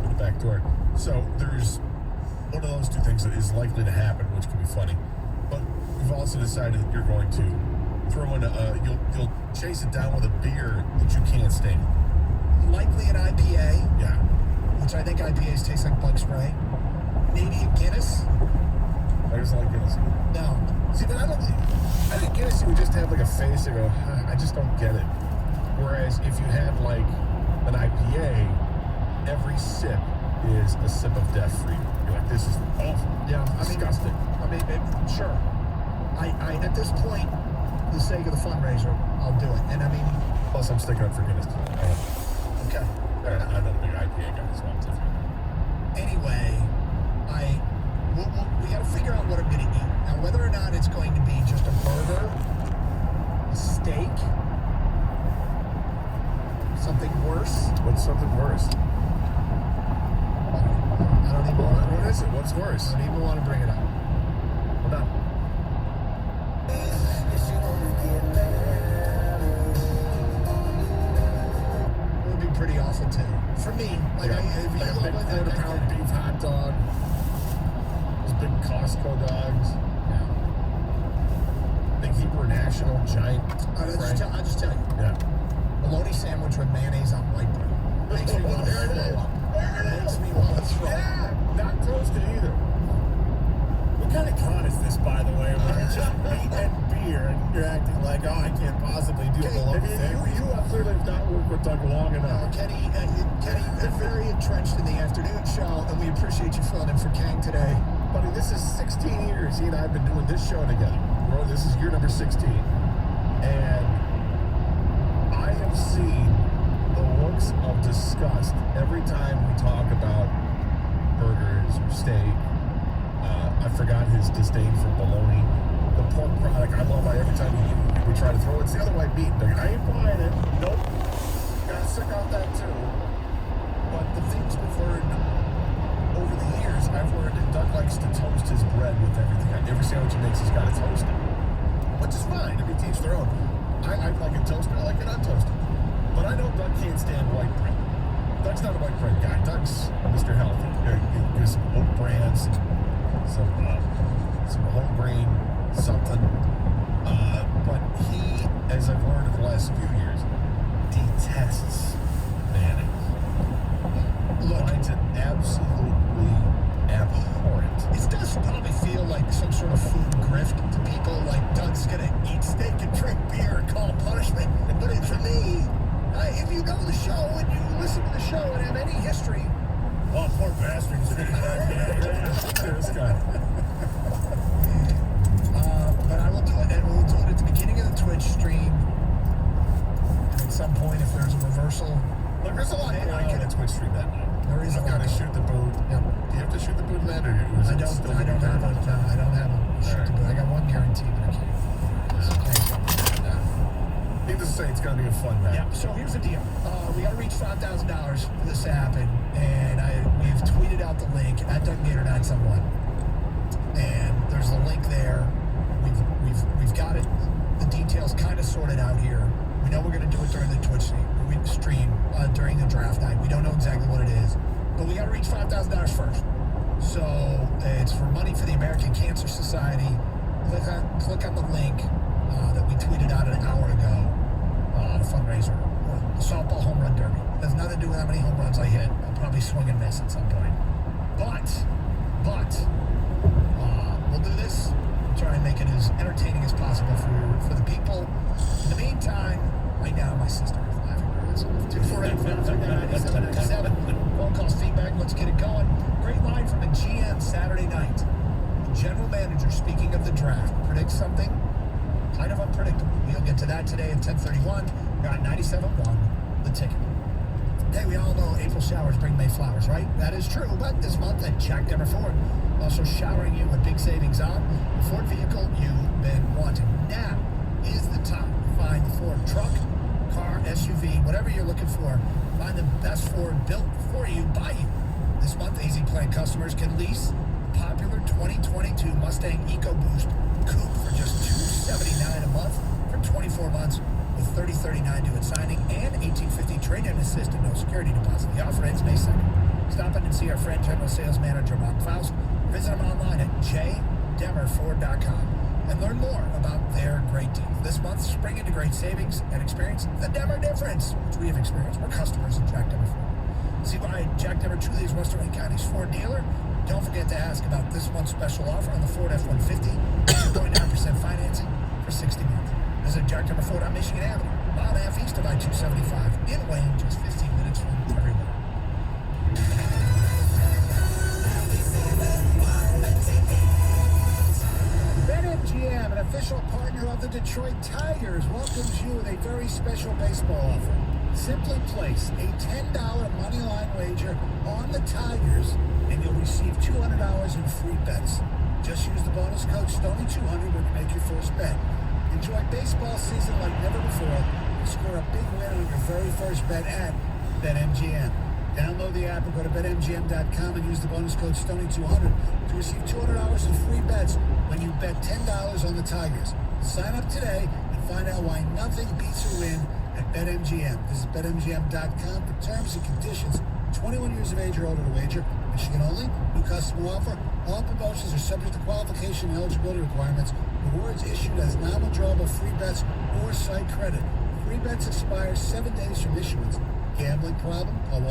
with the back door. So there's one of those two things that is likely to happen, which can be funny. But we've also decided that you're going to throw in you'll chase it down with a beer that you can't stand. Likely an IPA. Yeah. Which I think IPAs taste like bug spray. Maybe a Guinness. I just like Guinness. No. See, but I think Guinness, you would just have like a face and go, I just don't get it. Whereas if you had like an IPA, every sip is a sip of death for you. You're like, this is awful. Yeah, disgusting. Sure. I at this point, for the sake of the fundraiser, I'll do it. And plus I'm sticking up for Guinness. Okay. I'm not a big IPA guy, so I'm different. Anyway, we got to figure out what I'm going to eat. Now, whether or not it's going to be just a burger, a steak, something worse. What's something worse? I don't even want to. What is it? What's worse? I don't even want to bring it up. Hold on. It would be pretty awful too. For me, like a big quarter-pound beef hot dog. Those big Costco dogs. Yeah. Big Hebrew National giant. I'll just tell you. Yeah. Bologna sandwich with mayonnaise on white bread. Makes me want to throw up. Makes me want to throw up. Not toasted either. What kind of con is this, by the way, where it's just meat and beer, and you're acting like, oh, I can't possibly do a bologna sandwich? You have clearly not worked with Doug long enough. Kenny, you're very entrenched in the afternoon show, and we appreciate you filling in for Kang today. Buddy, this is 16 years he and I have been doing this show together. This is year number 16. And I have seen the looks of disgust every time we talk about burgers or steak. I forgot his disdain for bologna. The pork product, I love how every time we try to throw it. It's the other white meat. I ain't buying it. Nope. Got sick off that too. But the things we've learned over the years, I've learned that Doug likes to toast his bread with everything. Every sandwich he makes, he's got to toast it. Which is fine. I mean, to each their own. I I like it toasted, I like it untoasted. But I know Doug can't stand white bread. Doug's not a white bread guy. Doug's Mr. Healthy. There's some oat bran, some whole grain something. But he, as I've learned over the last few years, detests mayonnaise. Look, finds it absolutely abhorrent. It does probably feel like some sort of food grift to people, like Doug's gonna eat steak and drink beer and call punishment. But for me, if you know the show and you listen to the show and have any history, oh, poor bastards. This guy. But I will do it, and we'll do it at the beginning of the Twitch stream. And at some point, if there's a reversal. Look, there's a lot going on in a Twitch stream that night. There is. I've got to shoot the boot. Yep. Do you have to shoot the boot in that, or is I it don't still have it. I don't have it. Shoot the boot. I got one guarantee, but I can't. Needless to say, it's going to be a fun night. Yeah, so here's the deal. We got to reach $5,000 for this to happen, and we've tweeted out the link at DougGator971, and there's a link there. We've got it. The details kind of sorted out here. We know we're going to do it during the Twitch stream during the draft night. We don't know exactly what it is, but we got to reach $5,000 first. So it's for money for the American Cancer Society. Click on the link that we tweeted out an hour ago. The fundraiser, the softball home run derby. It has nothing to do with how many home runs I hit. I'll probably swing and miss at some point. But we'll do this. Try and make it as entertaining as possible for the people. In the meantime, right now my sister is laughing her ass off. 248-539-9797. Phone calls, feedback. Let's get it going. Great line from a GM Saturday night. The general manager, speaking of the draft, predicts something kind of unpredictable. We'll get to that today at 10:31. Got 97.1, the ticket. Hey, we all know April showers bring May flowers, right? That is true, but this month at Jack Demer Ford, also showering you with big savings on the Ford vehicle you've been wanting. Now is the time to find the Ford truck, car, SUV, whatever you're looking for. Find the best Ford built for you, by you. This month, Easy Plan customers can lease the popular 2022 Mustang EcoBoost Coupe for just $279 a month for 24 months with $30.39 due at signing and $18.50 trade-in assist and no security deposit. The offer ends May 2nd. Stop in and see our friend General Sales Manager Mark Faust. Visit them online at jdemerford.com and learn more about their great deals. This month, spring into great savings and experience the Demer difference, which we have experienced. We're customers at Jack Demer Ford. See why Jack Demer truly is Western Wayne County's Ford dealer? Don't forget to ask about this month's special offer on the Ford F-150, 2.9% financing for 60 months. Visit Jack Demer Ford on Michigan Avenue, mile and a half east of I-275, in Wayne, just 15 minutes from everywhere. BetMGM, an official partner of the Detroit Tigers, welcomes you with a very special baseball offer. Simply place a $10 moneyline wager on the Tigers, and you'll receive $200 in free bets. Just use the bonus code STONY200 when you make your first bet. Enjoy baseball season like never before and score a big win on your very first bet at BetMGM. Download the app or go to BetMGM.com and use the bonus code STONY200 to receive $200 in free bets when you bet $10 on the Tigers. Sign up today and find out why nothing beats a win at BetMGM. Visit BetMGM.com for terms and conditions. 21 years of age or older to wager. Michigan only. New customer offer. All promotions are subject to qualification and eligibility requirements. Rewards issued as non-withdrawable free bets or site credit. Free bets expire 7 days from issuance. Gambling problem? Call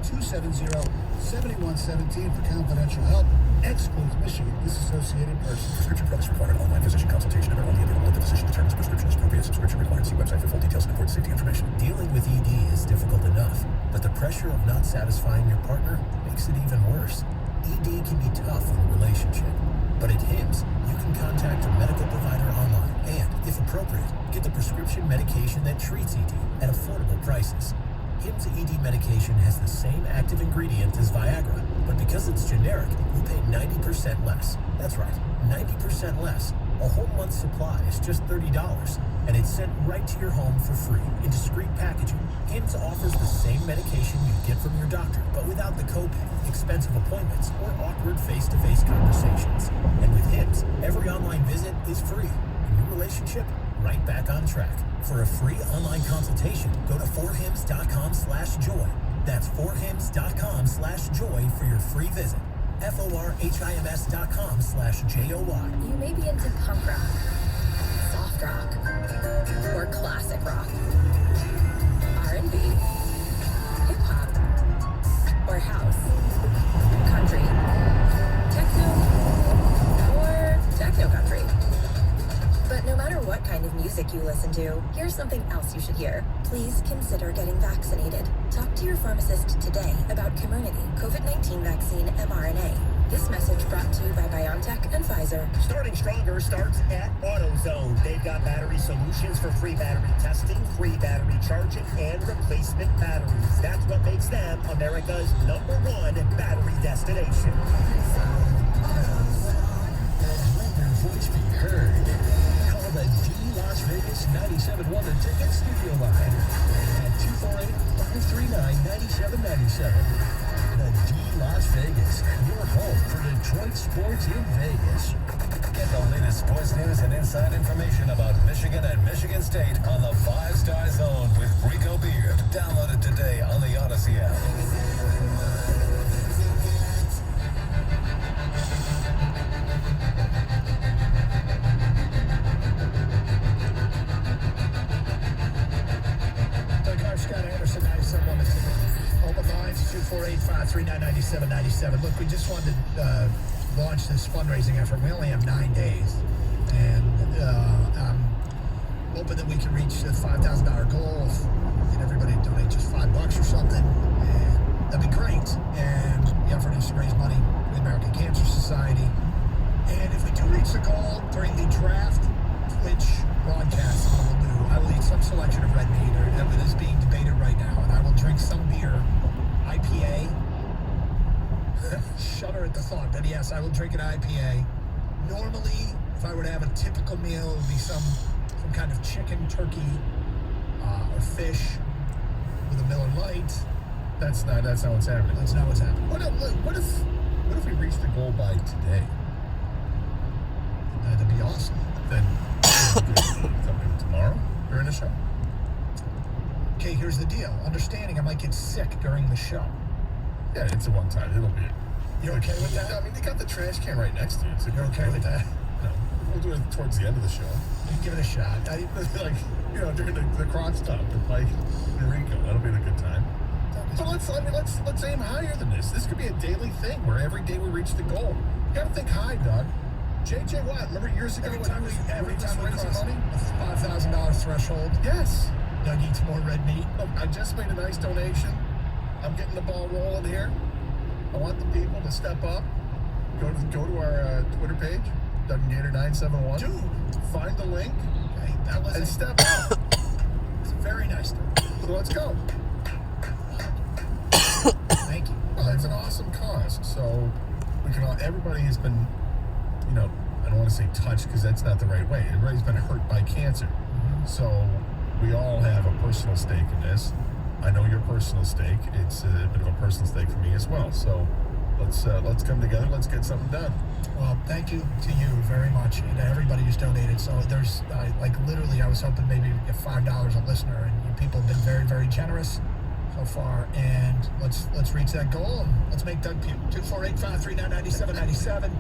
1-800-270-7117 for confidential help. Excludes Michigan disassociated persons. Prescription products require an online physician consultation and are only available if the physician determines prescription is appropriate. Subscription required. See website for full details and important safety information. Dealing with ED is difficult enough, but the pressure of not satisfying your partner makes it even worse. ED can be tough in a relationship, but at HIMSS, you can contact a medical provider online and, if appropriate, get the prescription medication that treats ED at affordable prices. HIMSS ED medication has the same active ingredient as Viagra, but because it's generic, you pay 90% less. That's right, 90% less. A whole month's supply is just $30, and it's sent right to your home for free in discreet packaging. HIMSS offers the same medication you'd get from your doctor, but without the copay, expensive appointments, or awkward face-to-face conversations. And with HIMSS, every online visit is free, and your relationship right back on track. For a free online consultation, go to forhims.com/joy. That's forhims.com/joy for your free visit. forhims.com/joy. You may be into punk rock, soft rock, or classic rock, R&B, hip-hop, or house, country, techno, or techno-country. But no matter what kind of music you listen to, here's something else you should hear. Please consider getting vaccinated. Talk to your pharmacist today about Comirnaty COVID-19 vaccine mRNA. This message brought to you by BioNTech and Pfizer. Starting Stronger starts at AutoZone. They've got battery solutions for free battery testing, free battery charging, and replacement batteries. That's what makes them America's #1 battery destination. Let your voice be heard. Call the D Las Vegas 97.1 The Ticket studio line at 248-539-9797. The D Las Vegas, your home for Detroit sports in Vegas. Get the latest sports news and inside information about Michigan and Michigan State on the 5-Star Zone with Rico Beard. Download it today on the Odyssey app. Scott Anderson, 97 The Ticket. Open lines, 248-539-9797. Look, we just wanted to launch this fundraising effort. We only have 9 days. And I'm hoping that we can reach the $5,000 goal. Get everybody to donate just $5 or something. And that'd be great. And the effort is to raise money for the American Cancer Society. And if we do reach the goal during the draft, Twitch broadcast I will do, I will eat some selection of red meat, or that is being debated right now, and I will drink some beer, IPA. Shudder at the thought, but yes, I will drink an IPA. Normally, if I were to have a typical meal, it would be some kind of chicken, turkey, or fish with a Miller Lite. That's not what's happening. That's not what's happening. What if we reach the goal by today? That'd be awesome. Then something tomorrow during the show. Okay, here's the deal. Understanding I might get sick during the show. Yeah, it's a one-time. It'll be. You okay with that? I mean, they got the trash can right next to you. So you're okay with that? No, we'll do it towards the end of the show. Give it a shot. During the crotch stop with Mike and Rico. That'll be a good time. But let's aim higher than this. This could be a daily thing where every day we reach the goal. You gotta think high, Doug. J.J. Watt, remember years ago every time we raising money? A $5,000 threshold. Yes. Doug eats more red meat. Look, I just made a nice donation. I'm getting the ball rolling here. I want the people to step up. Go to our Twitter page, Doug and Gator 971. Dude, find the link. Okay, that was step up. It's very nice. So let's go. Thank you. Well, it's an awesome cause. So we can all. Everybody has been, I don't want to say touched because that's not the right way. Everybody's been hurt by cancer. So we all have a personal stake in this. I know your personal stake. It's a bit of a personal stake for me as well. So let's come together. Let's get something done. Well, thank you to you very much and to everybody who's donated. So there's literally, I was hoping maybe to get $5 a listener, and you people have been very, very generous so far. And let's reach that goal and let's make Doug puke. 248-539-9797.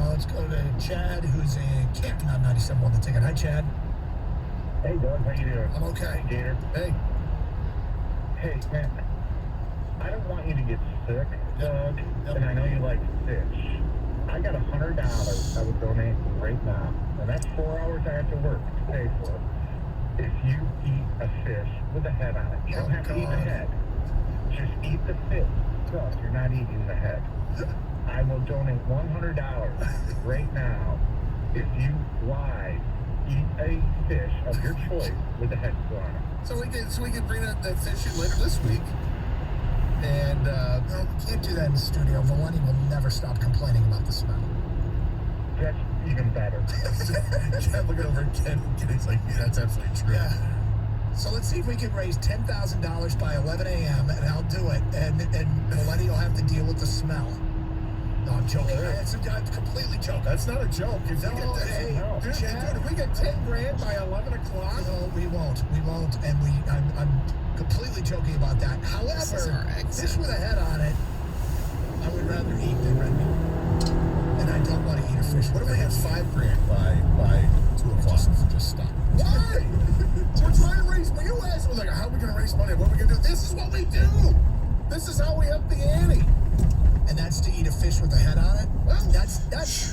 Let's go to Chad, who's a captain on 97.1 The Ticket. Hi, Chad. Hey, Doug. How you doing? I'm okay. Hey, Gator. Hey. Hey, man. I don't want you to get sick, Doug, and I know you like fish. I got $100 I would donate right now, and that's 4 hours I have to work to pay for it. If you eat a fish with a head on it, you don't have to eat the head. Just eat the fish. Doug, you're not eating the head. I will donate $100 right now if you live eat a fish of your choice with the head still on it. So we can bring that fish in later this week. And no, we can't do that in the studio. Valenti will never stop complaining about the smell. That's even better. Can't look it over again. It's like, yeah, that's absolutely true. Yeah. So let's see if we can raise $10,000 by 11 a.m. and I'll do it. And Valenti will have to deal with the smell. No, I'm joking. I'm completely joking. That's not a joke. If we get 10 grand by 11 o'clock. No, we won't. We won't. And I'm completely joking about that. However, fish with a head on it, I would rather eat than red meat. And I don't want to eat a fish. What with if a we head? had 5 grand by 2 o'clock? Just stop. Why? We're trying to raise money. You asked me, like, how are we going to raise money? What are we going to do? This is what we do. This is how we up the ante. And that's to eat a fish with a head on it? Well, that's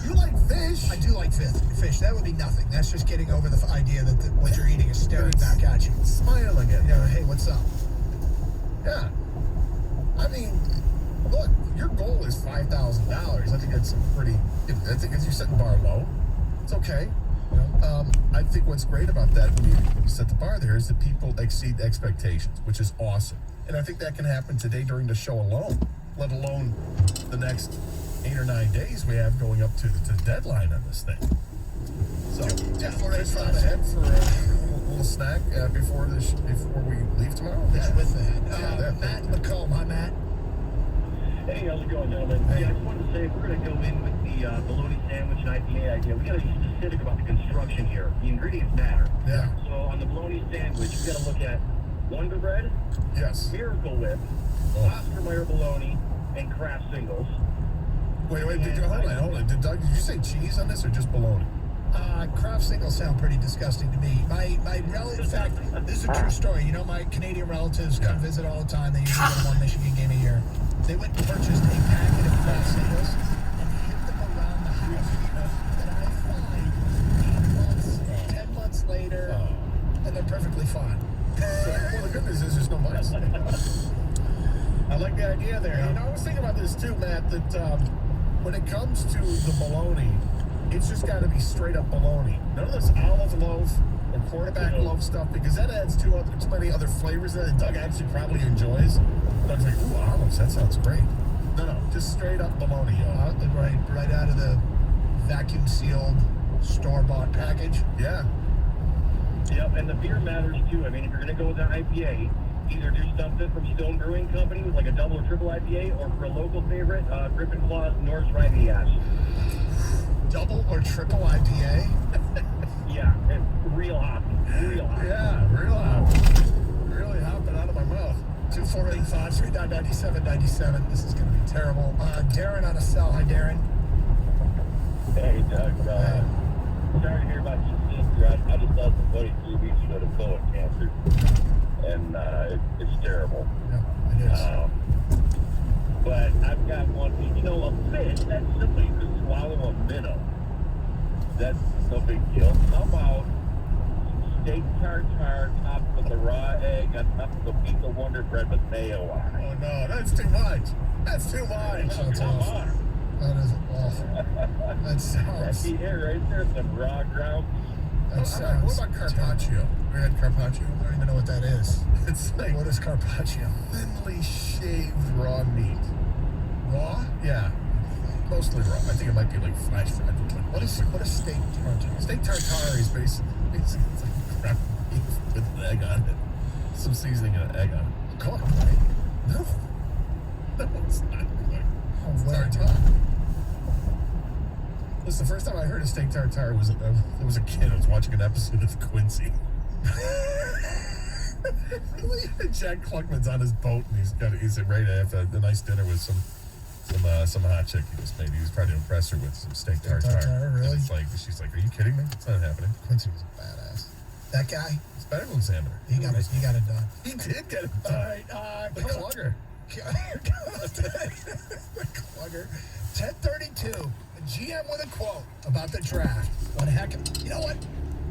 you like fish. I do like fish. That would be nothing. That's just getting over the idea that what you're eating is staring back at you. Smiling at you. Yeah, hey, what's up? Yeah. I mean, look, your goal is $5,000. I think that's I think you're setting the bar low. It's okay. I think what's great about that when you set the bar there is that people exceed expectations, which is awesome. And I think that can happen today during the show alone, let alone the next 8 or 9 days we have going up to the deadline on this thing. So, yeah, let's try ahead for a little snack before we leave tomorrow. Fish with the head. Matt McComb. Hi, Matt. Hey, how's it going, gentlemen? Hey. Yeah, I just wanted to say, if we're going to go in with the bologna sandwich and IPA idea, we got to be specific about the construction here. The ingredients matter. Yeah. So on the bologna sandwich, we got to look at Wonder Bread, yes, Miracle Whip, Oscar Mayer bologna, and Kraft Singles. Wait, hold on. Did you say cheese on this or just bologna? Kraft Singles sound pretty disgusting to me. My relative, in fact, this is a true story. You know, my Canadian relatives come visit all the time. They usually go to one Michigan game a year. They went and purchased a packet of Kraft Singles and hid them around the house. And I find 10 months later, and they're perfectly fine. Well, the good news is there's no mice. I like the idea there. Yeah. I was thinking about this too, Matt, that when it comes to the bologna, it's just got to be straight up bologna. None of this olive loaf or quarterback loaf stuff, because that adds too many other flavors that Doug actually probably enjoys. Doug's like, ooh, olives, that sounds great. No, just straight up bologna, right out of the vacuum sealed store-bought package. Yeah. Yep, and the beer matters too. I mean, if you're going to go with an IPA, either do something from Stone Brewing Company with like a double or triple IPA, or for a local favorite, Grip and Claw's Norse Rye Ash. Double or triple IPA? Yeah, and real hot. Yeah, real hot. Really hopping out of my mouth. 248-539-9797. This is going to be terrible. Darren on a cell. Hi, Darren. Hey, Doug. Sorry to hear about your sister. I just lost a buddy 3 weeks ago to colon cancer, and it's terrible. Yeah, it is. But I've got one. You know, a fish, that's simply to swallow a minnow. That's no big deal. How about steak tartare topped with a raw egg on top of a piece of Wonder Bread with mayo on it? Oh, no, that's too much. That's too much. That's Come awful. on. That is awful. That sounds... That's the air right there, some raw ground. That sounds... What about carpaccio? We had carpaccio? I don't even know what that is. It's like... What is carpaccio? Thinly shaved raw meat. Raw? Yeah. Mostly raw. I think it might be like flash fried. What is steak tartare? Steak tartare is basically it's like crap beef with an egg on it. Some seasoning and an egg on it. Cooked, right? No, it's not cooked. It's well. tartare. Listen, the first time I heard of steak tartare was I was a kid. I was watching an episode of Quincy. Really? Jack Klugman's on his boat and he's ready to have a nice dinner with some hot chick he just made. He was trying to impress her with some steak tartare. Really? It's like, she's like, "Are you kidding me? It's not happening." Quincy was a badass. That guy? It's better than Salmon. He got it done. He did get it done. All right, the Clugger. The Clugger. 10:32. A GM with a quote about the draft. What the heck? You know what?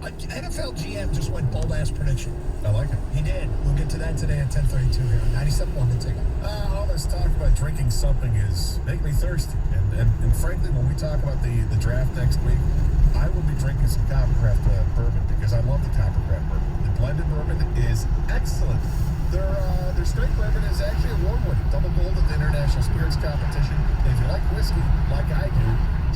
An NFL GM just went bold-ass prediction. I like it. He did. We'll get to that today at 10:32 here on 97.1 The Ticket. All this talk about drinking something is making me thirsty. And frankly, when we talk about the draft next week, I will be drinking some Coppercraft bourbon because I love the Coppercraft bourbon. The blended bourbon is excellent. Their straight bourbon is actually award-winning. Double gold at the International Spirits Competition. And if you like whiskey, like I do,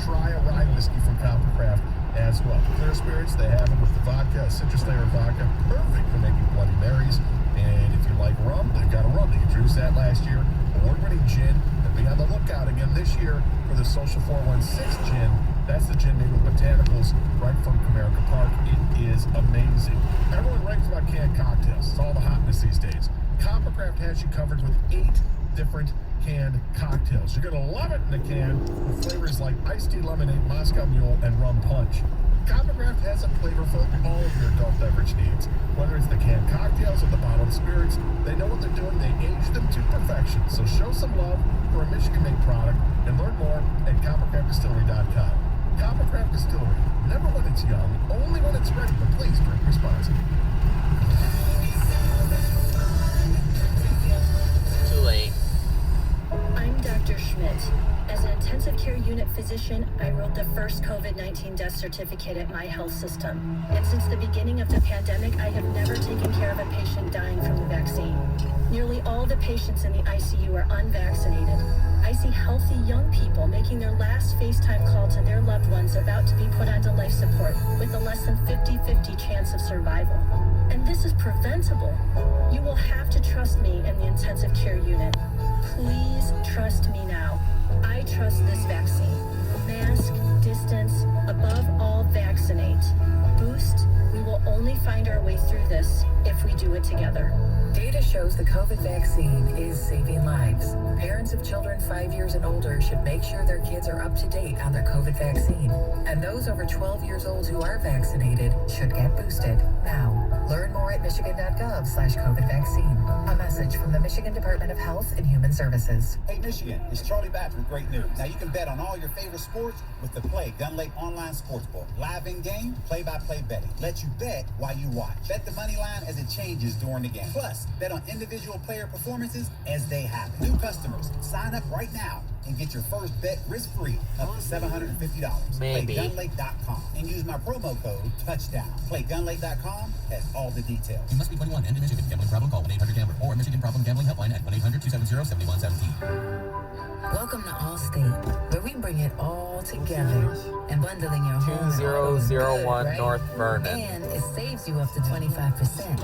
try a rye whiskey from Coppercraft as well. Clear spirits, they have them with the vodka, citrus layer vodka, perfect for making Bloody Marys. And if you like rum, they've got a rum. They introduced that last year. Award-winning gin, and Be on the lookout again this year for the Social 416 gin. That's the gin made with botanicals right from Comerica Park. It is amazing. Everyone raves about canned cocktails. It's all the hotness these days. Coppercraft has you covered with 8 different canned cocktails. You're going to love it in the can with flavors like iced tea lemonade, Moscow Mule, and rum punch. Coppercraft has a flavor for all of your adult beverage needs. Whether it's the canned cocktails or the bottled spirits, they know what they're doing. They age them to perfection. So show some love for a Michigan-made product and learn more at coppercraftdistillery.com. Coppercraft Distillery. Never when it's young, only when it's ready, but please drink responsibly. Too late. I'm Dr. Schmidt. As an intensive care unit physician, I wrote the first COVID-19 death certificate at my health system. And since the beginning of the pandemic, I have never taken care of a patient dying from the vaccine. Nearly all the patients in the ICU are unvaccinated. I see healthy young people making their last FaceTime call to their loved ones about to be put onto life support with a less than 50-50 chance of survival. And this is preventable. You will have to trust me in the intensive care unit. Please trust me now. I trust this vaccine. Mask, distance, above all, vaccinate. Boost. We will only find our way through this if we do it together. Data shows the COVID vaccine is saving lives. Parents of children 5 years and older should make sure their kids are up to date on their COVID vaccine. And those over 12 years old who are vaccinated should get boosted now. Learn more at michigan.gov/COVID vaccine. A message from the Michigan Department of Health and Human Services. Hey Michigan, it's Charlie Batch with great news. Now you can bet on all your favorite sports with the Play Gun Lake Online Sportsbook. Live in-game, play-by-play betting. Let you bet while you watch. Bet the money line as it changes during the game. Plus, bet on individual player performances as they happen. New customers, sign up right now and get your first bet risk-free up to $750. Maybe. PlayGunLake.com and use my promo code TOUCHDOWN. PlayGunLake.com has all the details. You must be 21 and in Michigan. Gambling problem? Call 1-800-GAMBLER or Michigan Problem Gambling Helpline at 1-800-270-7117. Welcome to Allstate, where we bring it all together and bundling your home. 2001 right? North Vernon. And it saves you up to 25%.